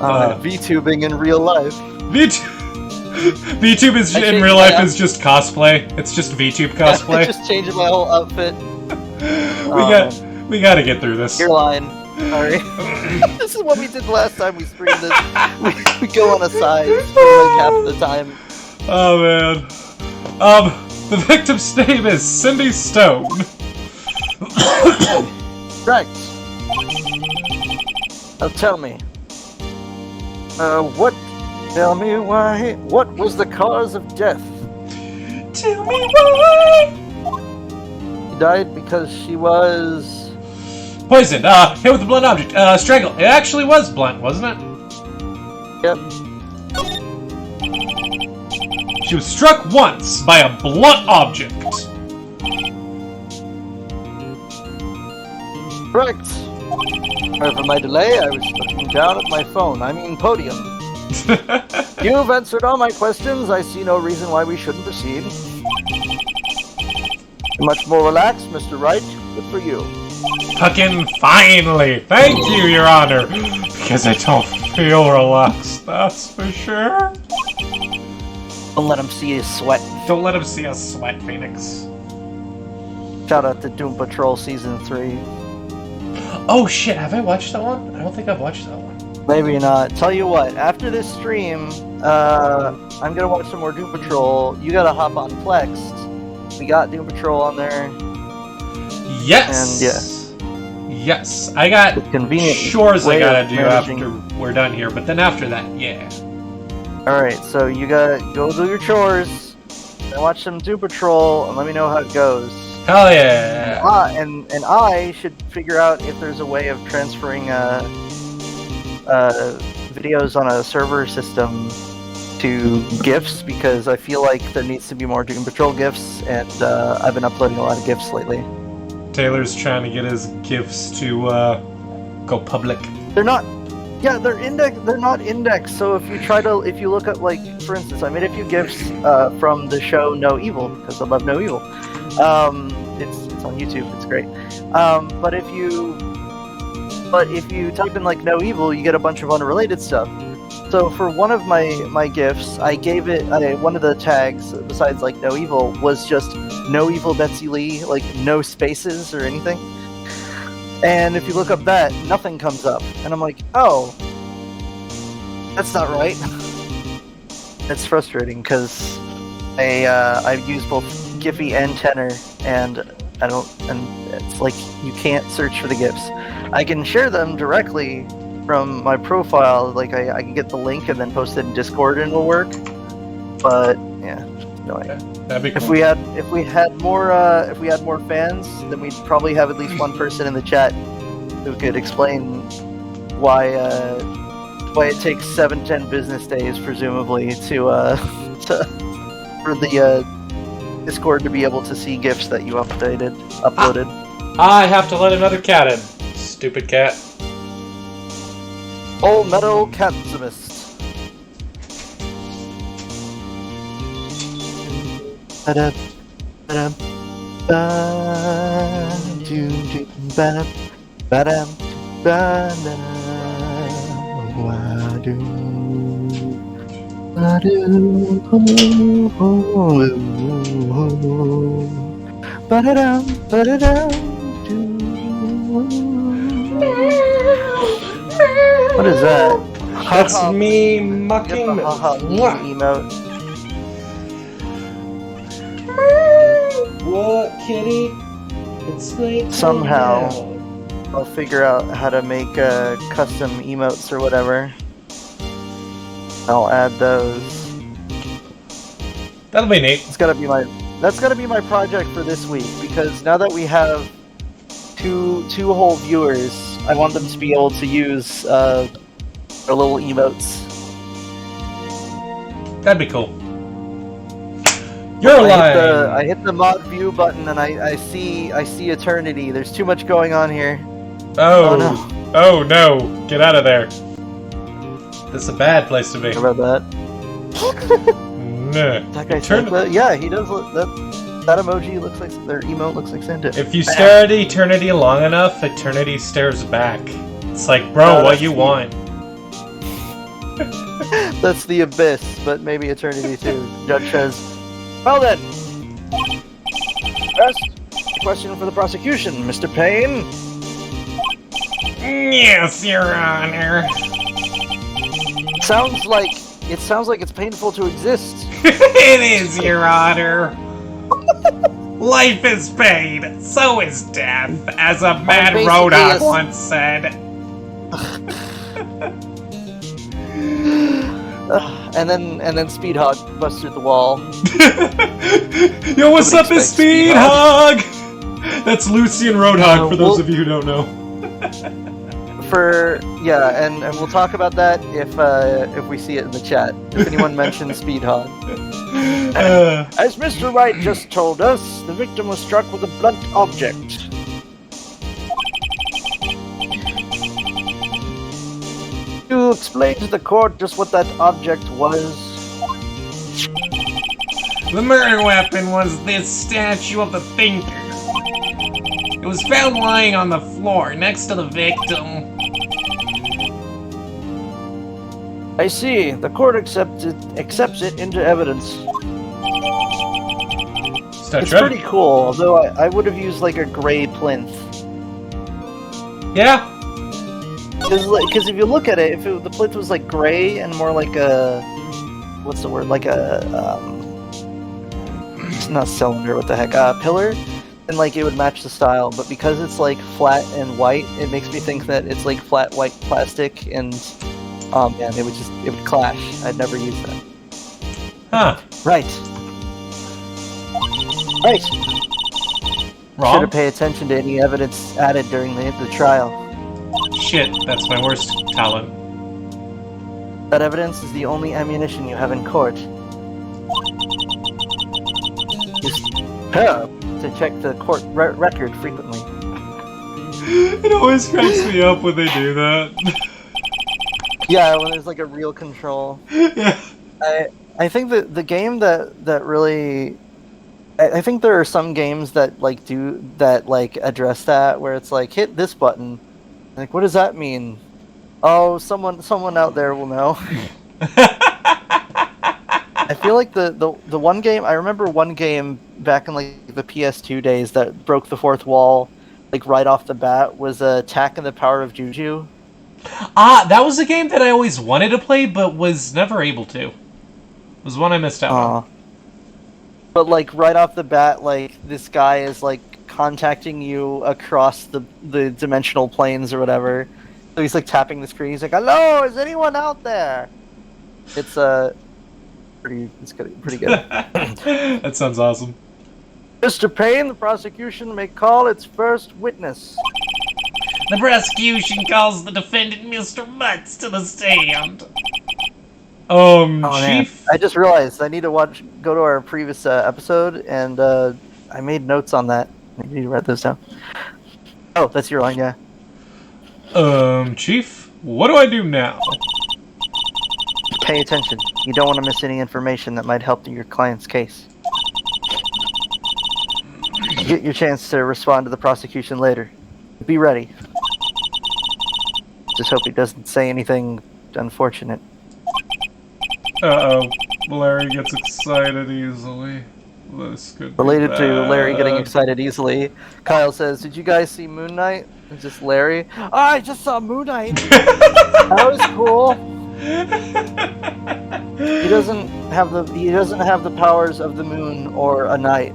VTubing in real life. VTube is in real life is just cosplay. It's just VTube cosplay. Just changing my whole outfit. We gotta get through this. Earline. Sorry. This is what we did last time we streamed this. We go on a side for like half the time. Oh man. The victim's name is Cindy Stone. Right. Now tell me. Tell me why. What was the cause of death? Tell me why. She died because she was poisoned. Hit with a blunt object. Strangled. It actually was blunt, wasn't it? Yep. She was struck once by a blunt object. Correct. Sorry for my delay. I was looking down at my phone. I mean podium. You've answered all my questions. I see no reason why we shouldn't proceed. Much more relaxed, Mr. Wright. Good for you. Fucking finally! Thank you, Your Honor! Because I don't feel relaxed, that's for sure. Don't let him see you sweat. Don't let him see us sweat, Phoenix. Shout out to Doom Patrol Season 3. Oh shit, have I watched that one? I don't think I've watched that one. Maybe not. Tell you what, after this stream, I'm gonna watch some more Doom Patrol. You gotta hop on Plex. We got Doom Patrol on there. Yes! And yeah. Yes, I got convenient chores I gotta do managing. after we're done here, but then after that, yeah. Alright, so you gotta go do your chores, and watch some Doom Patrol, and let me know how it goes. Hell yeah! And I should figure out if there's a way of transferring videos on a server system to GIFs, because I feel like there needs to be more Doom Patrol GIFs, and I've been uploading a lot of GIFs lately. Taylor's trying to get his GIFs to go public. They're not. Yeah, they're not indexed. So if you look up, like, for instance, I made a few GIFs from the show No Evil, because I love No Evil. It's on YouTube. It's great. But if you But if you type in like no evil, you get a bunch of unrelated stuff. So for one of my gifts, I gave it one of the tags besides like no evil was just no evil Betsy Lee, like no spaces or anything. And if you look up that, nothing comes up, and I'm like, oh, that's not right. It's frustrating because I use both Giphy and Tenor, and it's like you can't search for the GIFs. I can share them directly from my profile, like I can get the link and then post it in Discord and it'll work. But yeah, no idea. That'd be cool. If we had more fans, then we'd probably have at least one person in the chat who could explain why it takes 7-10 business days, presumably, for the Discord to be able to see GIFs that you uploaded. I have to let another cat in. Stupid cat. All Meadow Catsimist. What is that? That's me mucking. Emote. What, kitty? It's like Somehow, I'll figure out how to make custom emotes or whatever. I'll add those. That'll be neat. That's gotta be my project for this week, because now that we have two whole viewers, I want them to be able to use their little emotes. That'd be cool. You're lying. I hit the mod view button and I see Eternity. There's too much going on here. Oh no! Oh no! Get out of there. This is a bad place to be. How about that? Nah. That guy said that. Yeah, he does. That emoji looks like their emote looks like Santa. If you stare at Eternity long enough, Eternity stares back. It's like, bro, what you want? That's the Abyss, but maybe Eternity too. Judge says, well then, first question for the prosecution, Mr. Payne. Yes, Your Honor. It sounds like it's painful to exist. It is, Your Honor. Life is pain, so is death, as a mad roadhog once said. And then Speedhog busts through the wall. Yo, what's up, is Speedhog? That's Lucian Roadhog, for those of you who don't know. And we'll talk about that if we see it in the chat. If anyone mentions Speedhog. As Mr. Wright just told us, the victim was struck with a blunt object. You explain to the court just what that object was. The murder weapon was this statue of the Thinker. It was found lying on the floor next to the victim. I see. The court accepts it into evidence. It's pretty cool, although I would have used like a gray plinth. Yeah. Because if you look at it, the plinth was like gray and more like a, what's the word? Like a it's not cylinder. What the heck? Pillar, and like it would match the style. But because it's like flat and white, it makes me think that it's like flat white plastic, and man, it would clash. I'd never use that. Huh. Right. Wrong. Should have paid attention to any evidence added during the trial. Shit, that's my worst talent. That evidence is the only ammunition you have in court. Just to check the court record frequently. It always cracks me up when they do that. Yeah, when there's like a real control. Yeah. I think that the game that really, I think there are some games that like do that, like address that, where it's like hit this button, Like, what does that mean? Oh, someone out there will know. I feel like the one game I remember one game back in like the PS2 days that broke the fourth wall, like right off the bat, was Attack and the Power of Juju. That was a game that I always wanted to play, but was never able to. It was one I missed out on. But like right off the bat, like this guy is like contacting you across the dimensional planes or whatever. So he's like tapping the screen. He's like, "Hello, is anyone out there?" It's pretty good. That sounds awesome. Mr. Payne, the prosecution may call its first witness. The prosecution calls the defendant, Mr. Butts, to the stand. Chief? Man. I just realized I need to go to our previous episode, and I made notes on that. I need to write those down. Oh, that's your line, yeah. Chief? What do I do now? Pay attention. You don't want to miss any information that might help your client's case. Get your chance to respond to the prosecution later. Be ready. Just hope he doesn't say anything unfortunate. Uh-oh. Larry gets excited easily. This could be Related to bad. Larry getting excited easily, Kyle says, "Did you guys see Moon Knight?" It's just Larry. "Oh, I just saw Moon Knight. That was cool." He doesn't have the powers of the moon or a knight.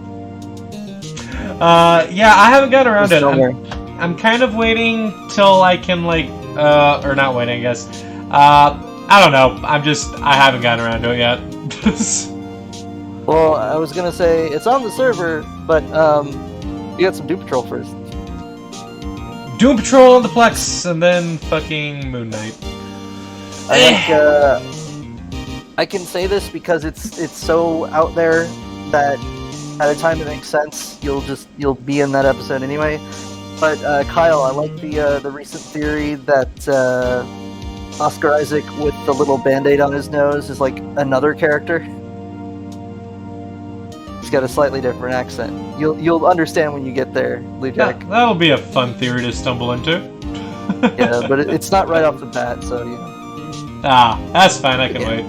Yeah, I haven't gotten around to it. Don't I'm kind of waiting till I can, like, or not waiting, I guess. I don't know. I haven't gotten around to it yet. Well, I was gonna say, it's on the server, but, you got some Doom Patrol first. Doom Patrol on the Plex, and then fucking Moon Knight. I think, I can say this because it's so out there that at a time it makes sense, you'll be in that episode anyway. But Kyle, I like the recent theory that Oscar Isaac with the little band-aid on his nose is like another character. He's got a slightly different accent. You'll understand when you get there, Blue Jack. Yeah, that'll be a fun theory to stumble into. Yeah, but it's not right off the bat, so you know. That's fine. I can wait.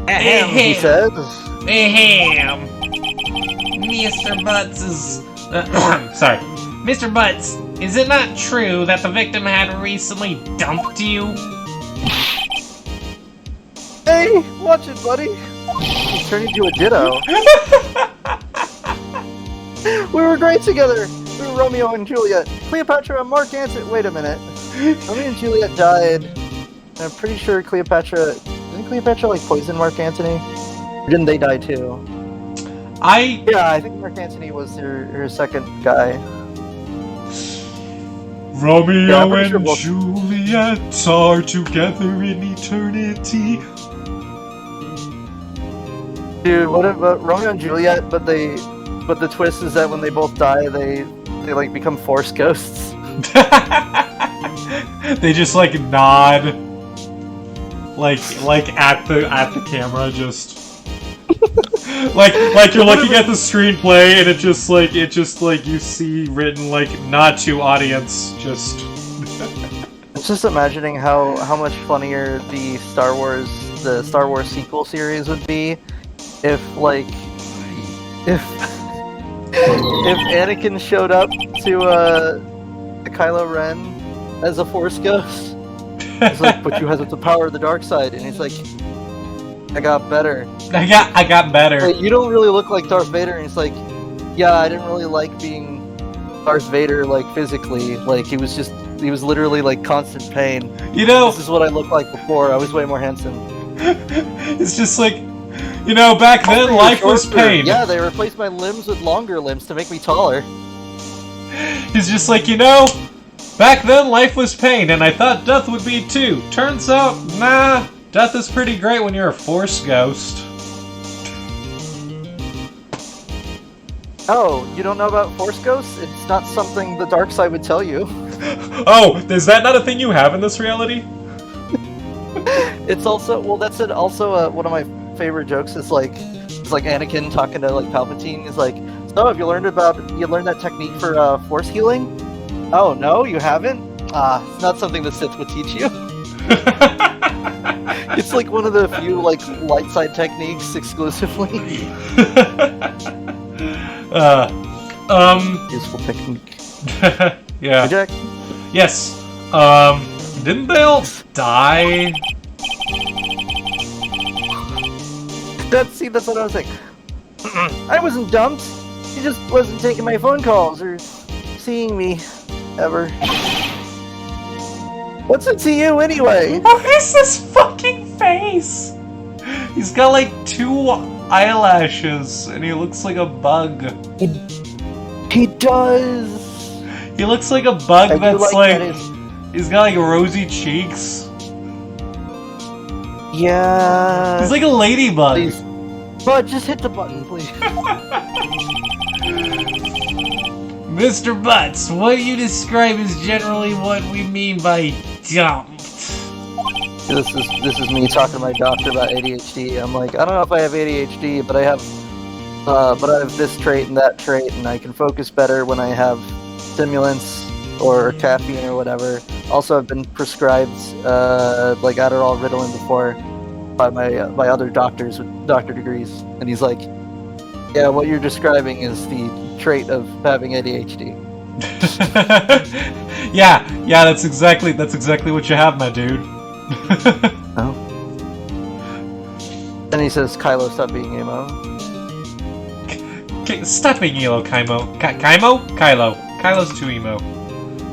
Ahem, he says. Ahem. Mr. Butts is... sorry. Mr. Butts, is it not true that the victim had recently dumped you? Hey, watch it, buddy. He's turning into a ditto. We were great together. We were Romeo and Juliet. Cleopatra and Mark Antony. Wait a minute. Romeo and Juliet died. I'm pretty sure Cleopatra... Didn't Cleopatra, like, poison Mark Antony? Or didn't they die, too? Yeah, I think Mark Antony was her second guy. Romeo and Juliet are together in eternity. Dude, what about Romeo and Juliet? But the twist is that when they both die, they like become Force ghosts. They just like nod, like at the camera, just like you're looking at the screenplay and it just like you see written like nod to audience. Just It's just imagining how much funnier the Star Wars sequel series would be if Anakin showed up to Kylo Ren as a Force ghost. He's like, "But you have the power of the dark side," and he's like, "I got better. I got better." Like, you don't really look like Darth Vader, and it's like, "Yeah, I didn't really like being Darth Vader, like physically. Like he was literally like constant pain. You know, this is what I looked like before. I was way more handsome." It's just like, you know, back then life was pain. Yeah, they replaced my limbs with longer limbs to make me taller. He's just like, you know, back then life was pain, and I thought death would be too. Turns out, nah, death is pretty great when you're a Force ghost. Oh, you don't know about Force ghosts? It's not something the dark side would tell you. Oh, is that not a thing you have in this reality? It's also, well, that's it. Also, one of my favorite jokes is like Anakin talking to like Palpatine. He's like, "So, have you learned that technique for Force healing?" "Oh no, you haven't? It's not something the Sith would teach you. It's like one of the few like light side techniques exclusively. Useful technique. Yeah. Jack? Yes. Didn't they all die? That's what I was saying. I wasn't dumped. She just wasn't taking my phone calls or seeing me ever. What's it to you anyway? What is this fucking face? He's got like 2 eyelashes and he looks like a bug. He does. He looks like a bug that's like that he's got like rosy cheeks. Yeah. He's like a ladybug. Please. But just hit the button, please. Mr. Butts, what you describe is generally what we mean by dumped. This is me talking to my doctor about ADHD. I'm like, I don't know if I have ADHD, but I have this trait and that trait, and I can focus better when I have stimulants or caffeine or whatever. Also, I've been prescribed like Adderall, Ritalin before by my other doctors with doctor degrees, and he's like, yeah, what you're describing is the trait of having ADHD. yeah, that's exactly what you have, my dude. Oh. Then he says, Kylo, stop being emo. Stop being emo, Kylo. Kylo. Kylo's too emo.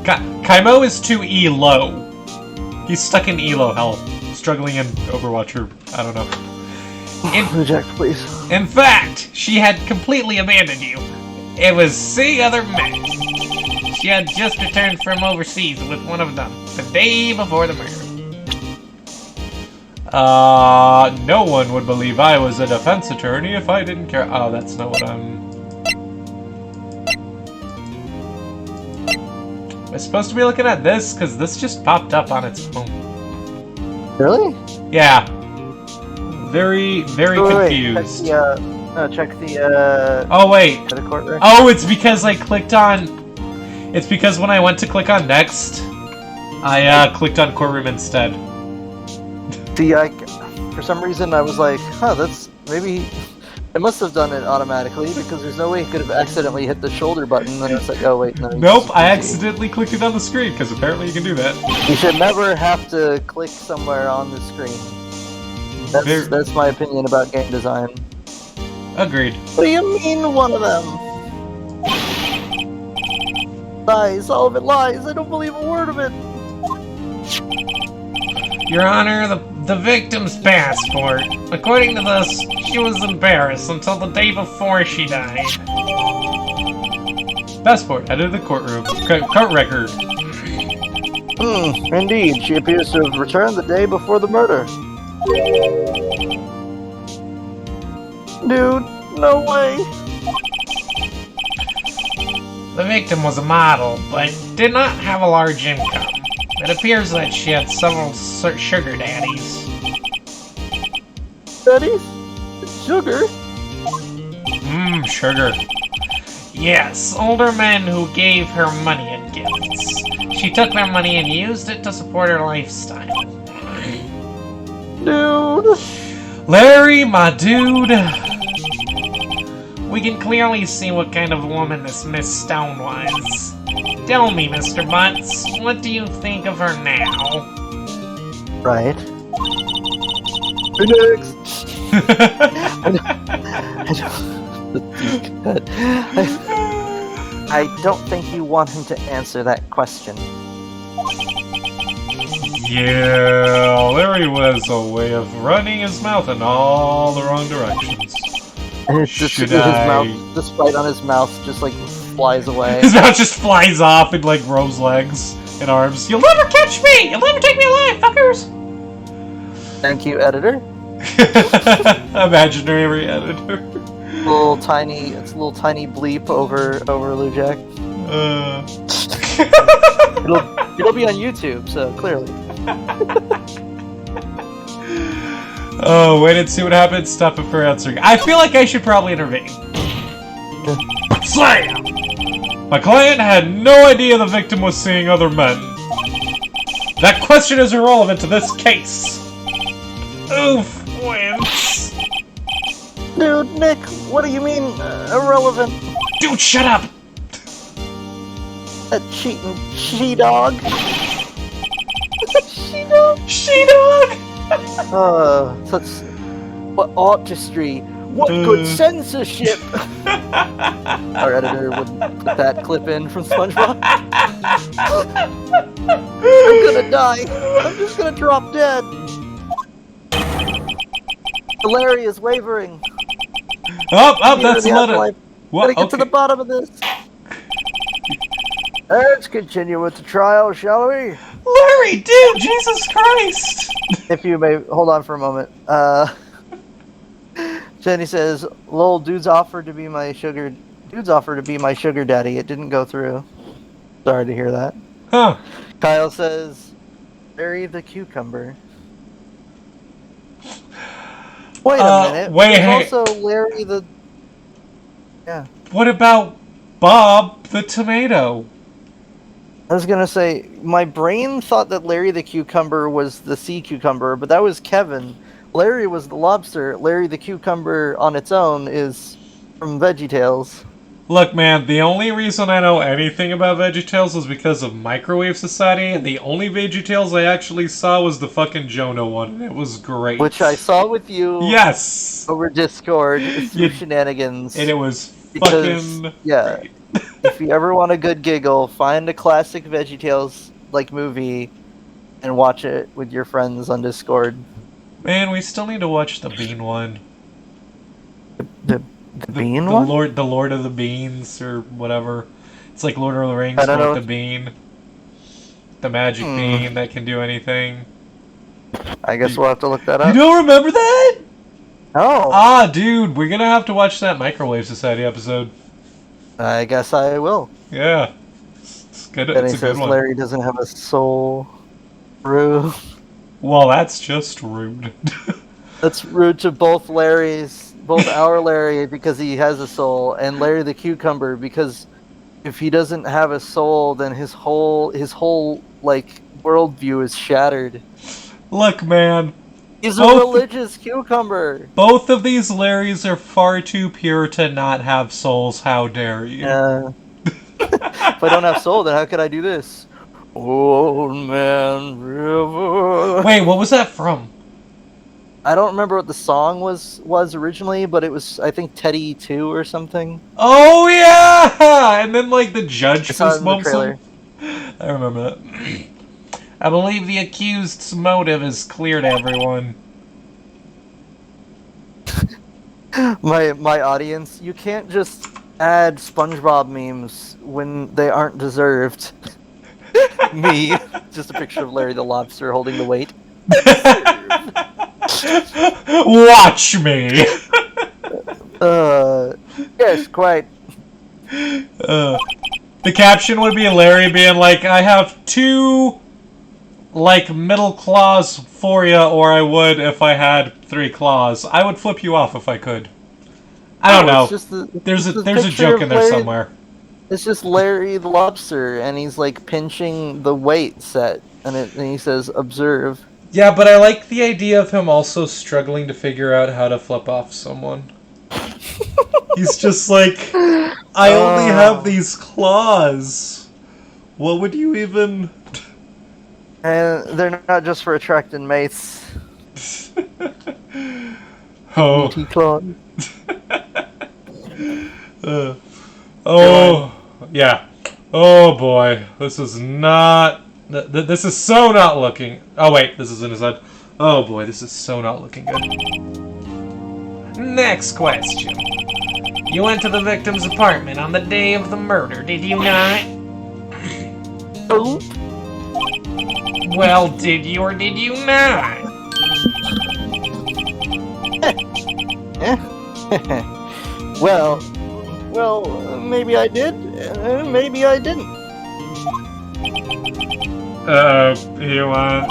Kylo is too elo. He's stuck in elo hell, struggling in Overwatch, or I don't know. Reject, please. In fact, she had completely abandoned you. It was seeing other men. She had just returned from overseas with one of them, the day before the murder. No one would believe I was a defense attorney if I didn't care. Oh, that's not what I'm... Am I supposed to be looking at this? Because this just popped up on its own. Really? Yeah. Very confused. Check the, Oh, wait. the court record. Oh, it's because I clicked on... It's because when I went to click on next, I clicked on courtroom instead. See, for some reason I was like, that's... Maybe... It must have done it automatically, because there's no way he could have accidentally hit the shoulder button, and it's like, oh wait, no. Nope, I accidentally clicked it on the screen, because apparently you can do that. You should never have to click somewhere on the screen. That's my opinion about game design. Agreed. What do you mean, one of them? Lies, all of it lies, I don't believe a word of it! Your Honor, the victim's passport. According to this, she was embarrassed until the day before she died. Passport, added to the courtroom. Court record. Indeed, she appears to have returned the day before the murder. Dude, no way. The victim was a model, but did not have a large income. It appears that she had several sugar daddies. Daddies? Sugar? Sugar. Yes, older men who gave her money and gifts. She took their money and used it to support her lifestyle. Dude. Larry, my dude. We can clearly see what kind of woman this Miss Stone was. Tell me, Mr. Butts, what do you think of her now? Right. Next. I don't think you want him to answer that question. Yeah, Larry was a way of running his mouth in all the wrong directions. And it's just his mouth, the sprite on his mouth just like flies away. His mouth just flies off and like grows legs and arms. You'll never catch me! You'll never take me alive, fuckers! Thank you, editor. Imaginary editor. It's a little tiny bleep over Lou Jack. It'll be on YouTube, so clearly. Oh, wait and see what happens. Stop it for answering. I feel like I should probably intervene. Slam! My client had no idea the victim was seeing other men. That question is irrelevant to this case. Oof, wins. Dude, Nick, what do you mean, irrelevant? Dude, shut up! That cheating she-dog. She-dog? She-dog! Such... What artistry. What good censorship! Our editor would put that clip in from SpongeBob. I'm gonna die. I'm just gonna drop dead. Larry is wavering. That's a lot of... Gotta get to the bottom of this. Let's continue with the trial, shall we? Larry, dude, Jesus Christ! If you may hold on for a moment. Jenny says, "Lol, dudes offered to be my sugar daddy. It didn't go through. Sorry to hear that." Huh. Kyle says, "Larry the cucumber." Wait a minute. There's also Larry the... Yeah. What about Bob the tomato? I was gonna say, my brain thought that Larry the cucumber was the sea cucumber, but that was Kevin. Larry was the lobster. Larry the cucumber on its own is from VeggieTales. Look, man, the only reason I know anything about VeggieTales was because of Microwave Society, and the only VeggieTales I actually saw was the fucking Jonah one, and it was great. Which I saw with you. Yes! Over Discord through shenanigans. And it was fucking great. If you ever want a good giggle, find a classic VeggieTales like movie and watch it with your friends on Discord. Man, we still need to watch the Bean one. The Bean one? The Lord of the Beans, or whatever. It's like Lord of the Rings, but with the bean. The magic bean that can do anything. I guess we'll have to look that up. You don't remember that? No. Ah, dude, we're gonna have to watch that Microwave Society episode. I guess I will. Yeah. It's good. Then it's he a good says one. Larry doesn't have a soul. Rude. Well, that's just rude. That's rude to both Larrys, both our Larry because he has a soul, and Larry the cucumber because if he doesn't have a soul, then his whole like worldview is shattered. Look, man. He's a religious cucumber. Both of these Larrys are far too pure to not have souls. How dare you? If I don't have soul, then how could I do this? Old Man River. Wait, what was that from? I don't remember what the song was originally, but it was, I think, Teddy 2 or something. Oh, yeah! And then, like, the judge was bumps him. I remember that. I believe the accused's motive is clear to everyone. My audience, you can't just add SpongeBob memes when they aren't deserved. Me, just a picture of Larry the Lobster holding the weight. Watch me! Yes, quite. The caption would be Larry being like, I have 2, like, middle claws for ya, or I would if I had 3 claws. I would flip you off if I could. I don't know. There's a joke in there somewhere. It's just Larry the Lobster, and he's like pinching the weight set, and he says, "Observe." Yeah, but I like the idea of him also struggling to figure out how to flip off someone. He's just like, I only have these claws. What would you even... And they're not just for attracting mates. Oh. Claws. Yeah. Oh boy, this is not. This is so not looking. Oh wait, this is in his head. Oh boy, this is so not looking good. Next question. You went to the victim's apartment on the day of the murder, did you not? Oh. Well, did you or did you not? Well, maybe I did, maybe I didn't. You want...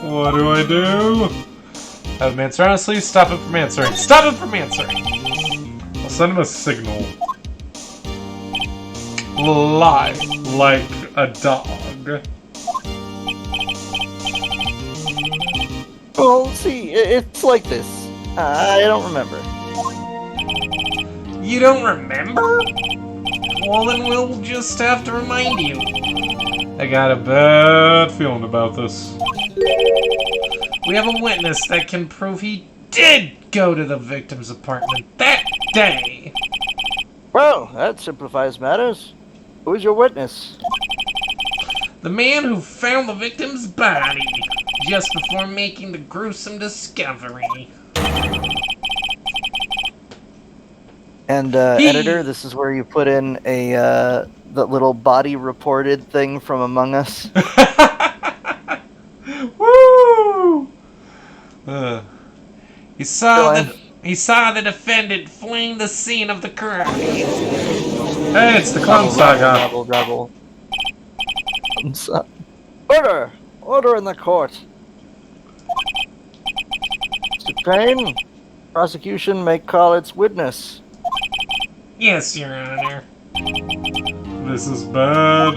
What do I do? Have him answer honestly, stop him from answering. Stop him from answering! I'll send him a signal. Lie like a dog. Well, see, it's like this. I don't remember. You don't remember? Well, then we'll just have to remind you. I got a bad feeling about this. We have a witness that can prove he did go to the victim's apartment that day. Well, that simplifies matters. Who's your witness? The man who found the victim's body just before making the gruesome discovery. And editor, this is where you put in a the little body reported thing from Among Us. Woo! He saw the defendant fleeing the scene of the crime. Hey, it's the Clone Saga. Rebel. Order! Order in the court. Mr. Payne, prosecution may call its witness. Yes, Your Honor. This is bad.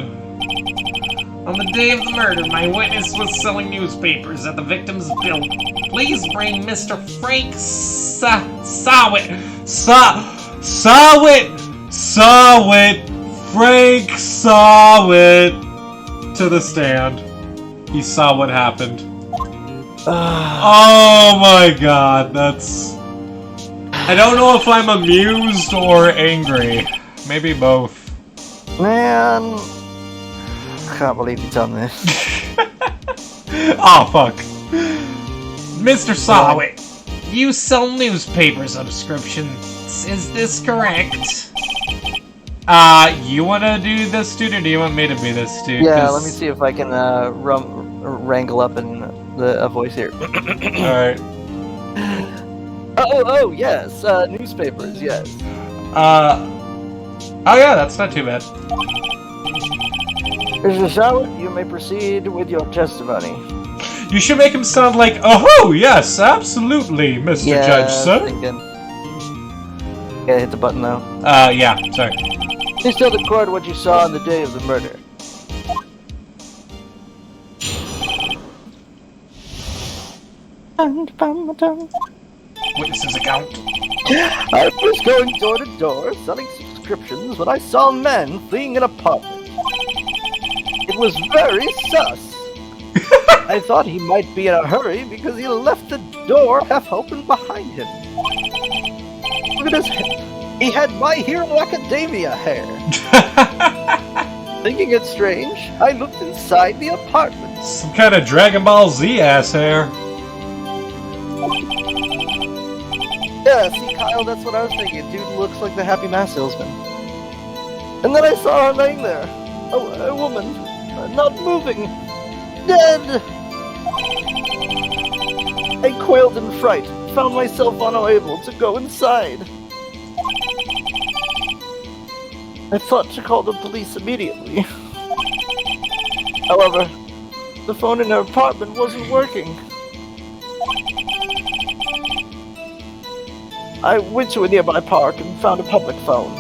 On the day of the murder, my witness was selling newspapers at the victim's building. Please bring Mr. Frank Frank Sawit to the stand. He saw what happened. Oh my god, that's... I don't know if I'm amused or angry. Maybe both. Man, I can't believe you've done this. Oh, fuck. Mr. Sawit, you sell newspaper subscriptions. Is this correct? You wanna do this, dude, or do you want me to be this, dude? Yeah, let me see if I can wrangle up in a voice here. Alright. Oh, yes, newspapers, yes. Oh yeah, that's not too bad. Mr. Sawit, you may proceed with your testimony. You should make him sound like, oh, yes, absolutely, Mr. Judge, sir. Yeah, hit the button, though. Yeah, sorry. Please tell the court what you saw on the day of the murder. Witness's account. I was going door to door selling subscriptions when I saw a man fleeing an apartment. It was very sus. I thought he might be in a hurry because he left the door half open behind him. Look at his hair. He had My Hero Academia hair. Thinking it strange, I looked inside the apartment. Some kind of Dragon Ball Z ass hair. Yeah, see, Kyle, that's what I was thinking. Dude looks like the Happy Mass salesman. And then I saw her laying there. A woman. Not moving. Dead! I quailed in fright. Found myself unable to go inside. I thought to call the police immediately. However, the phone in her apartment wasn't working. I went to a nearby park and found a public phone.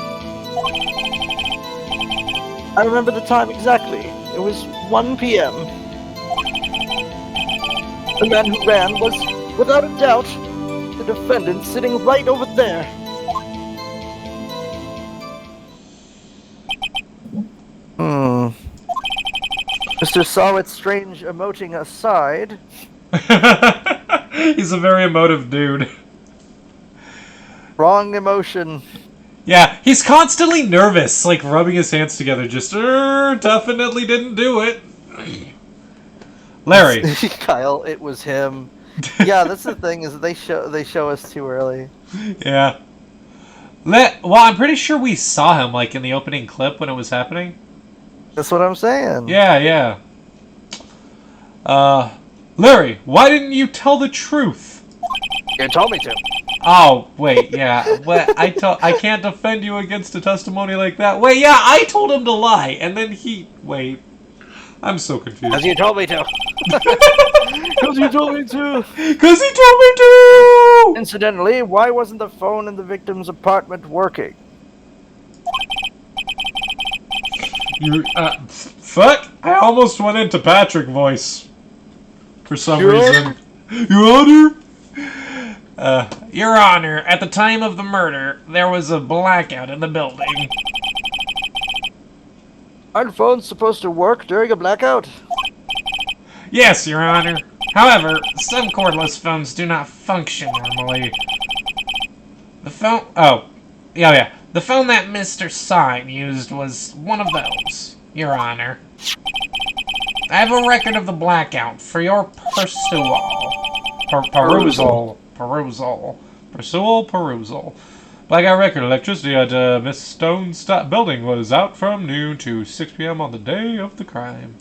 I remember the time exactly. It was 1 p.m. The man who ran was, without a doubt, the defendant sitting right over there. Mr. Sawit's strange emoting aside. He's a very emotive dude. Wrong emotion. Yeah, he's constantly nervous, like rubbing his hands together, just, definitely didn't do it. Larry. Kyle, it was him. Yeah, that's the thing, is they show us too early. Yeah. Well, I'm pretty sure we saw him, like, in the opening clip when it was happening. That's what I'm saying. Yeah. Larry, why didn't you tell the truth? You told me to. Oh, wait, yeah. I can't defend you against a testimony like that. Wait, yeah, I told him to lie, and then wait. I'm so confused. Because you told me to. Because you told me to. Because he told me to! Incidentally, why wasn't the phone in the victim's apartment working? Fuck! I almost went into Patrick voice. For some reason. Your Honor? Your Honor, at the time of the murder, there was a blackout in the building. Aren't phones supposed to work during a blackout? Yes, Your Honor. However, some cordless phones do not function normally. The phone... Oh. Yeah. The phone that Mr. Sign used was one of those, Your Honor. I have a record of the blackout for your perusal. Blackout record. Electricity at Miss Stone's building was out from noon to 6 p.m. on the day of the crime.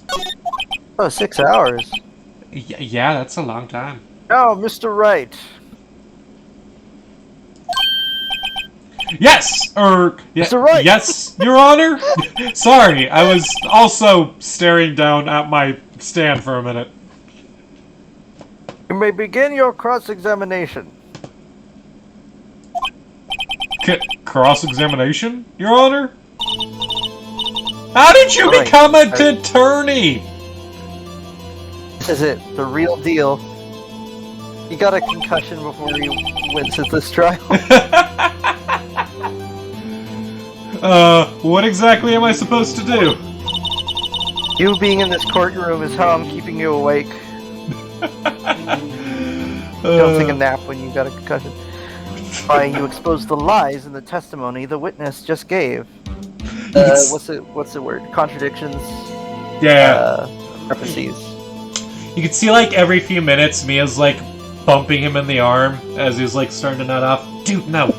Oh, 6 hours. Yeah, that's a long time. Oh, Mr. Wright. Yes! Mr. Wright! Yes, Your Honor? Sorry, I was also staring down at my stand for a minute. You may begin your cross-examination. Cross-examination, Your Honor? How did you become an attorney? This is it, the real deal. You got a concussion before you went to this trial. What exactly am I supposed to do? You being in this courtroom is how I'm keeping you awake. Don't take a nap when you got a concussion. You expose the lies in the testimony the witness just gave. What's the word? Contradictions. Yeah. Prophecies. You can see, like, every few minutes, Mia's, like, bumping him in the arm as he's, like, starting to nut off. Dude, no.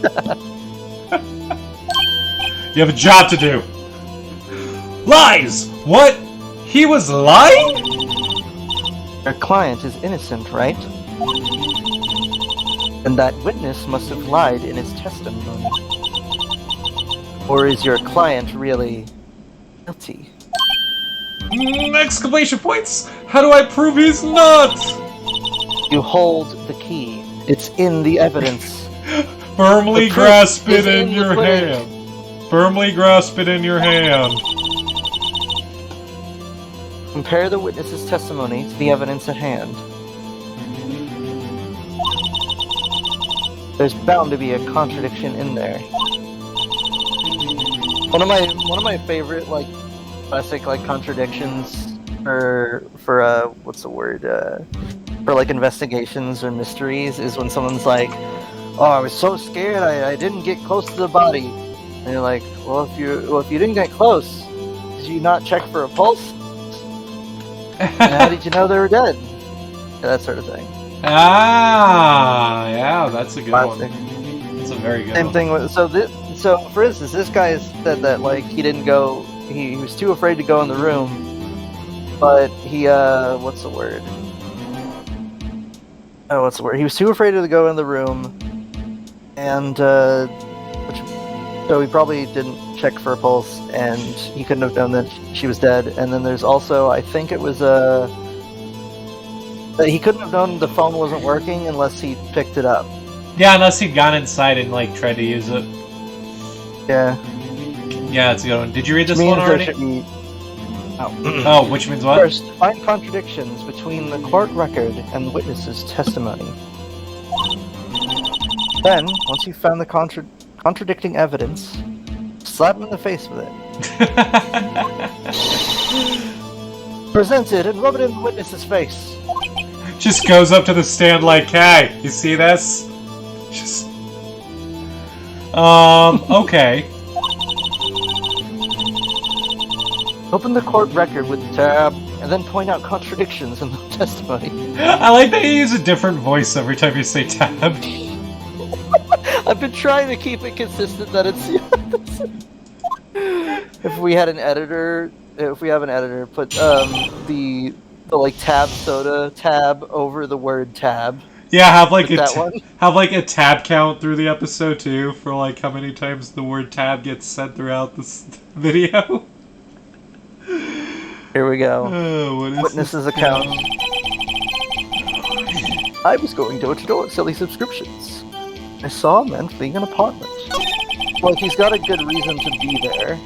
You have a job to do. Lies! What? He was lying? Your client is innocent, right? And that witness must have lied in his testimony. Or is your client really guilty? Exclamation points! How do I prove he's not? You hold the key. It's in the evidence. Firmly grasp it in your hand. Firmly grasp it in your hand. Compare the witness's testimony to the evidence at hand. There's bound to be a contradiction in there. One of my favorite classic contradictions for what's the word for investigations or mysteries is when someone's like, "Oh, I was so scared I didn't get close to the body," and you're like, "Well, if you didn't get close, did you not check for a pulse? And how did you know they were dead?" That sort of thing. Ah, yeah, that's a good one. That's a very good one. Same thing with so for instance, this guy said that he didn't go. He was too afraid to go in the room, but he what's the word? Oh, what's the word? He was too afraid to go in the room, and so he probably didn't check for a pulse, and he couldn't have known that she was dead. And then there's also, I think it was that he couldn't have known the phone wasn't working unless he picked it up. Yeah, unless he'd gone inside and tried to use it. Yeah. Yeah, that's a good one. Did you read this one already? Oh, which means what? First, find contradictions between the court record and the witness's testimony. Then, once you've found the contradicting evidence, slap him in the face with it. Present it and rub it in the witness's face. Just goes up to the stand like, "Hey, you see this?" Just... okay. Open the court record with the tab, and then point out contradictions in the testimony. I like that you use a different voice every time you say tab. I've been trying to keep it consistent that it's... If we have an editor, put the tab soda tab over the word tab. Yeah, have a tab count through the episode too for how many times the word tab gets said throughout this video. Here we go. Witness's account. I was going door to door selling subscriptions. I saw a man fleeing an apartment. He's got a good reason to be there.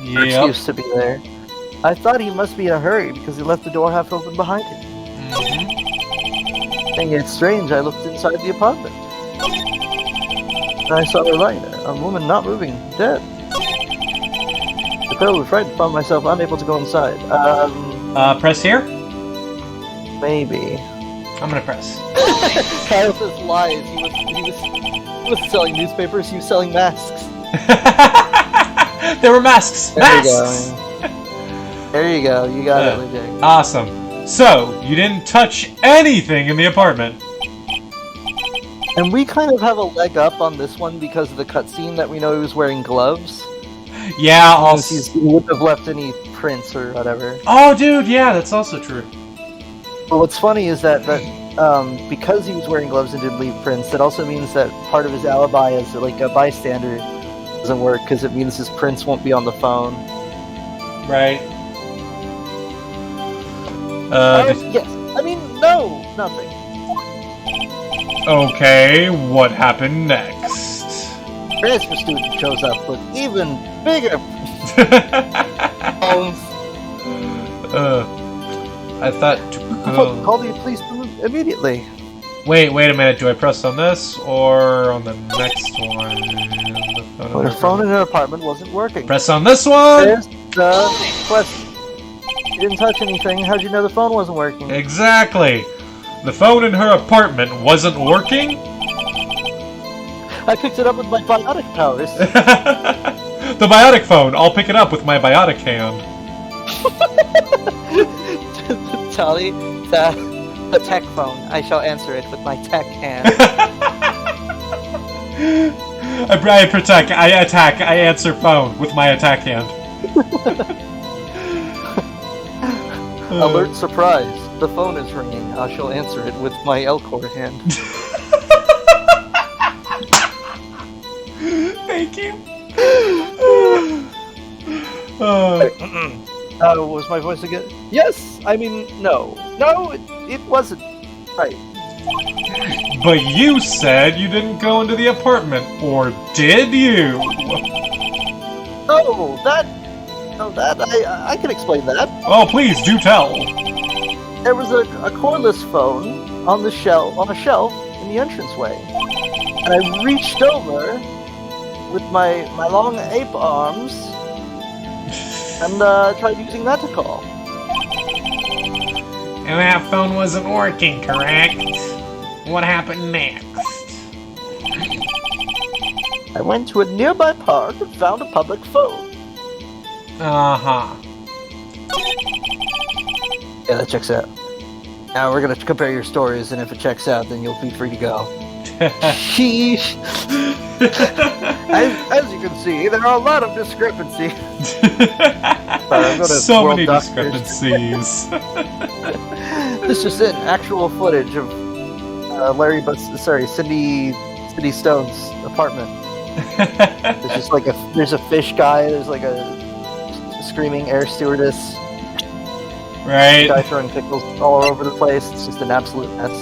Yeah. Excuse to be there. I thought he must be in a hurry because he left the door half open behind him. And it's strange, I looked inside the apartment. And I saw a light, a woman not moving, dead. I felt frightened, found myself unable to go inside. Press here? Maybe. I'm gonna press. Kyle says lies. He was selling newspapers, he was selling masks. There were masks! There Masks! There you go, you got it, legit. Awesome. So, you didn't touch anything in the apartment. And we kind of have a leg up on this one because of the cutscene that we know he was wearing gloves. Yeah, also... He wouldn't have left any prints or whatever. Oh, dude, yeah, that's also true. But what's funny is that because he was wearing gloves and didn't leave prints, that also means that part of his alibi as like a bystander doesn't work because it means his prints won't be on the phone. Right. Yes. I mean, no, nothing. Okay, what happened next? Transfer student shows up with even bigger phones. I thought... Call the police immediately. Wait a minute. Do I press on this or on the next one? Well, her phone in her apartment wasn't working. Press on this one! There's the question. You didn't touch anything. How'd you know the phone wasn't working? Exactly. The phone in her apartment wasn't working? I picked it up with my biotic powers. The biotic phone. I'll pick it up with my biotic hand. Tali, the tech phone. I shall answer it with my tech hand. I protect, I attack, I answer phone with my attack hand. Alert surprise. The phone is ringing. I shall answer it with my Elcor hand. Thank you. Was my voice again? Yes! I mean, no. No, it wasn't. Right. But you said you didn't go into the apartment, or did you? Oh, I can explain that. Oh, please, do tell. There was a cordless phone on a shelf in the entranceway. And I reached over with my long ape arms and tried using that to call. And that phone wasn't working, correct? What happened next? I went to a nearby park and found a public phone. Uh-huh. Yeah, that checks out. Now we're gonna compare your stories, and if it checks out, then you'll be free to go. Sheesh. As you can see, there are a lot of discrepancies. So many discrepancies. This is in actual footage of Cindy Stone's apartment. There's just like there's a fish guy. There's like a screaming air stewardess. Right. Guy throwing pickles all over the place. It's just an absolute mess.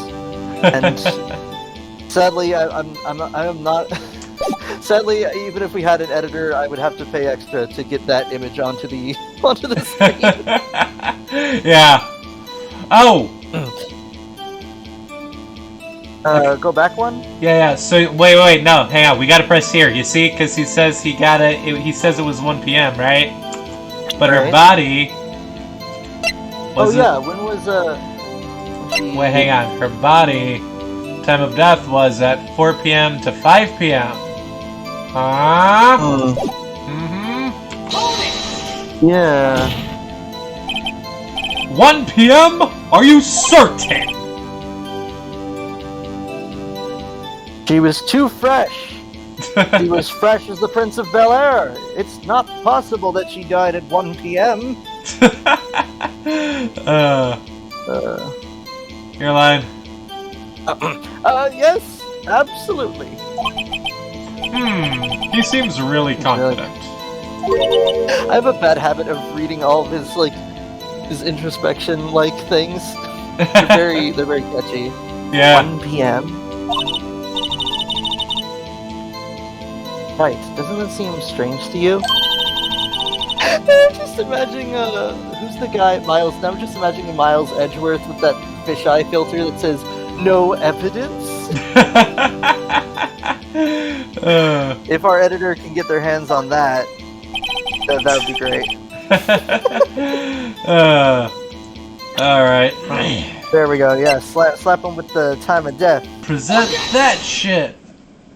And sadly, I'm not. Sadly, even if we had an editor, I would have to pay extra to get that image onto the screen. Yeah. Oh. Go back one. Yeah. So wait. No, hang on. We gotta press here. You see, because he says he says it was 1 p.m. right? But her body. When was Wait, hang on. Her body time of death was at 4 p.m. to 5 p.m. Huh? Mm-hmm. Yeah. 1 p.m.? Are you certain? She was too fresh. She was fresh as the Prince of Bel-Air. It's not possible that she died at 1 p.m. You're lying. Yes, absolutely. He seems really confident. I have a bad habit of reading all of his introspection things. They're very catchy. Yeah. 1 p.m. Right, doesn't that seem strange to you? I'm just imagining, who's the guy, Miles? I'm just imagining Miles Edgeworth with that fisheye filter that says, No evidence? If our editor can get their hands on that, that would be great. Alright. There we go, yeah. Slap him with the time of death. Present that shit.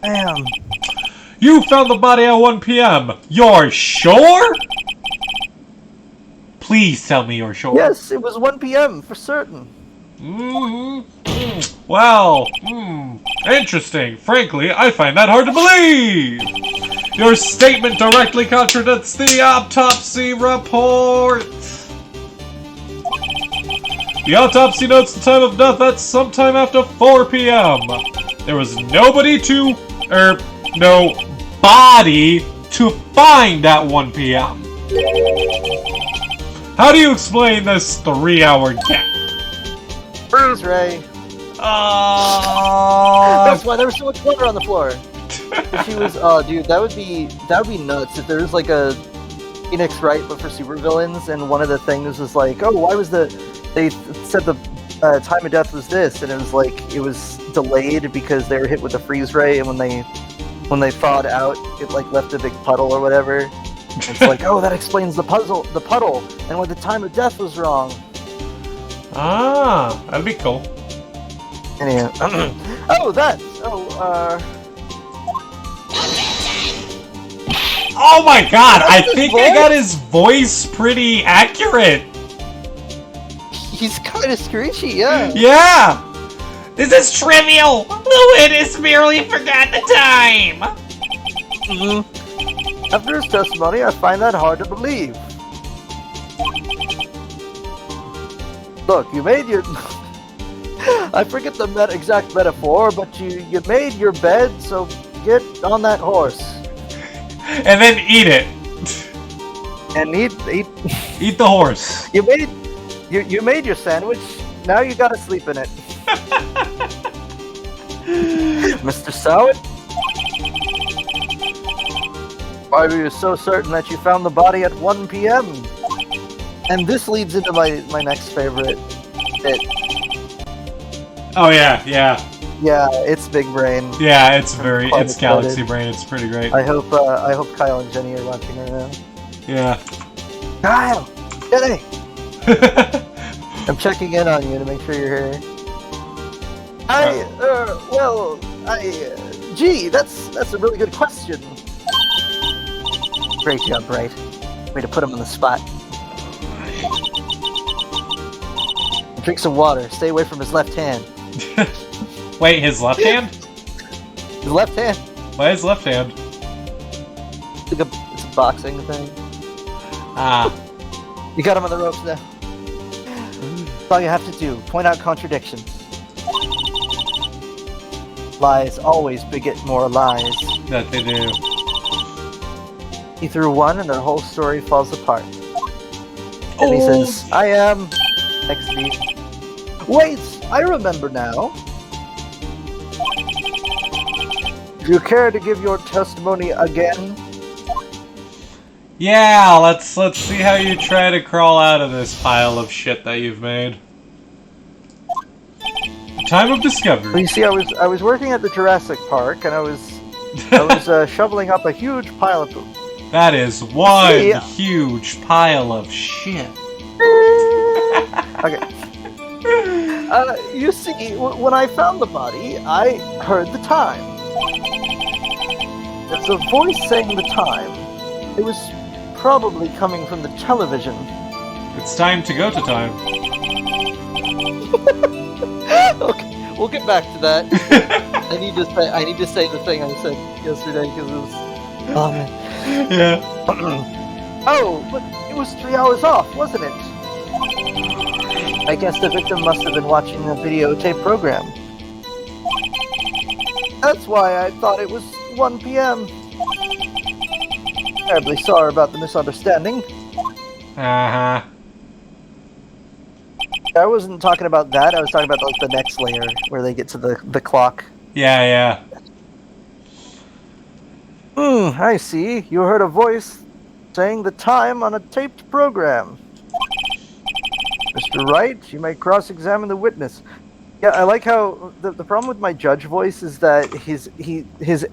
Bam. You found the body at 1 p.m. You're sure? Please tell me you're sure. Yes, it was 1 p.m. for certain. Well, interesting. Frankly, I find that hard to believe. Your statement directly contradicts the autopsy report. The autopsy notes the time of death at sometime after 4 p.m. There was no body to find at 1 p.m. How do you explain this 3-hour gap? Freeze ray. That's why there was so much water on the floor. She was, dude, that would be nuts if there was like a Phoenix Wright but for supervillains, and one of the things was like, oh, why was they said the time of death was this, and it was like it was delayed because they were hit with the freeze ray, and when they thawed out, it like left a big puddle or whatever. It's like, oh, that explains the puddle, and why the time of death was wrong. Ah, that'd be cool. Anyway, Oh my god, I think I got his voice pretty accurate. He's kind of screechy, yeah. Yeah! This is trivial! Fluid has merely forgot the time! After his testimony, I find that hard to believe. Look, you made your... I forget the exact metaphor, but you made your bed, so get on that horse. And then eat it. And eat the horse. You made your sandwich, now you gotta sleep in it. Mr. Sowett? Why were you so certain that you found the body at 1 p.m.? And this leads into my next favorite bit. Oh yeah. Yeah, it's big brain. Yeah, it's Galaxy Brain. It's pretty great. I hope Kyle and Jenny are watching right now. Yeah. Kyle, Jenny. I'm checking in on you to make sure you're here. Gee, that's a really good question. Great job, Wright. Way to put him on the spot. Drink some water. Stay away from his left hand. Wait, his left hand? His left hand. Why his left hand? It's a boxing thing. Ah. You got him on the ropes now. That's all you have to do. Point out contradictions. Lies always beget more lies. That they do. He threw one and their whole story falls apart. And he says, I am... Next beat. Wait! I remember now. Do you care to give your testimony again? Yeah, let's see how you try to crawl out of this pile of shit that you've made. Time of discovery. Well, you see, I was working at the Jurassic Park, and I was shoveling up a huge pile of poop. That is one huge pile of shit. Okay. You see, when I found the body, I heard the time. There's a voice saying the time. It was probably coming from the television. It's time to go to time. Okay, we'll get back to that. I need to say the thing I said yesterday because it was... Oh, man. Yeah. Oh, but it was 3 hours off, wasn't it? I guess the victim must have been watching the videotape program. That's why I thought it was 1 p.m. Terribly sorry about the misunderstanding. Uh-huh. I wasn't talking about that, I was talking about like the next layer, where they get to the clock. Yeah. I see. You heard a voice saying the time on a taped program. Mr. Wright, you may cross-examine the witness. Yeah, I like how the problem with my judge voice is that his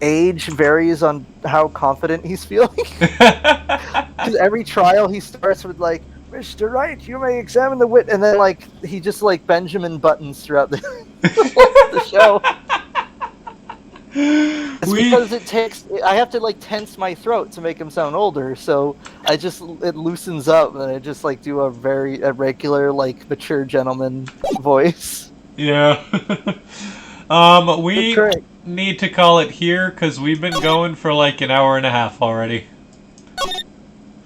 age varies on how confident he's feeling. Because every trial he starts with like, "Mr. Wright, you may examine the wit," and then like he just like Benjamin Buttons throughout the show. It's we because I have to like tense my throat to make him sound older, so it loosens up and I just like do a regular like mature gentleman voice. Yeah. It's We great. need to call it here because we've been going for like an hour and a half already.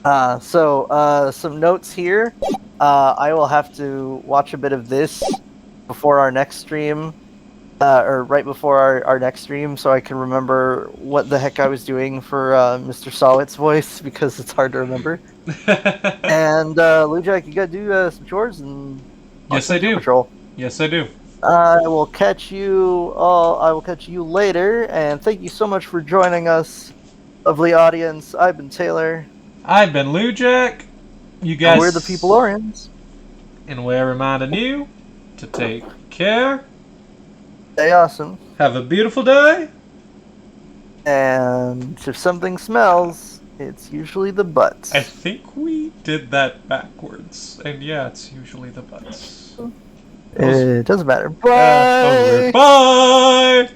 Some notes here. I will have to watch a bit of this before our next stream, or right before our next stream, so I can remember what the heck I was doing for Mr. Sawit's voice, because it's hard to remember. And Lujack, you gotta do some chores and watch Yes, I some Doom do. Patrol. Yes, I do. I will catch you. I will catch you later, and thank you so much for joining us, lovely audience. I've been Taylor. I've been Lou Jack. You And guys. we're the People Orions. And we're reminding you to take care. Stay awesome. Have a beautiful day. And if something smells, it's usually the butts. I think we did that backwards. And yeah, it's usually the butts. It doesn't matter. Bye! Over. Bye!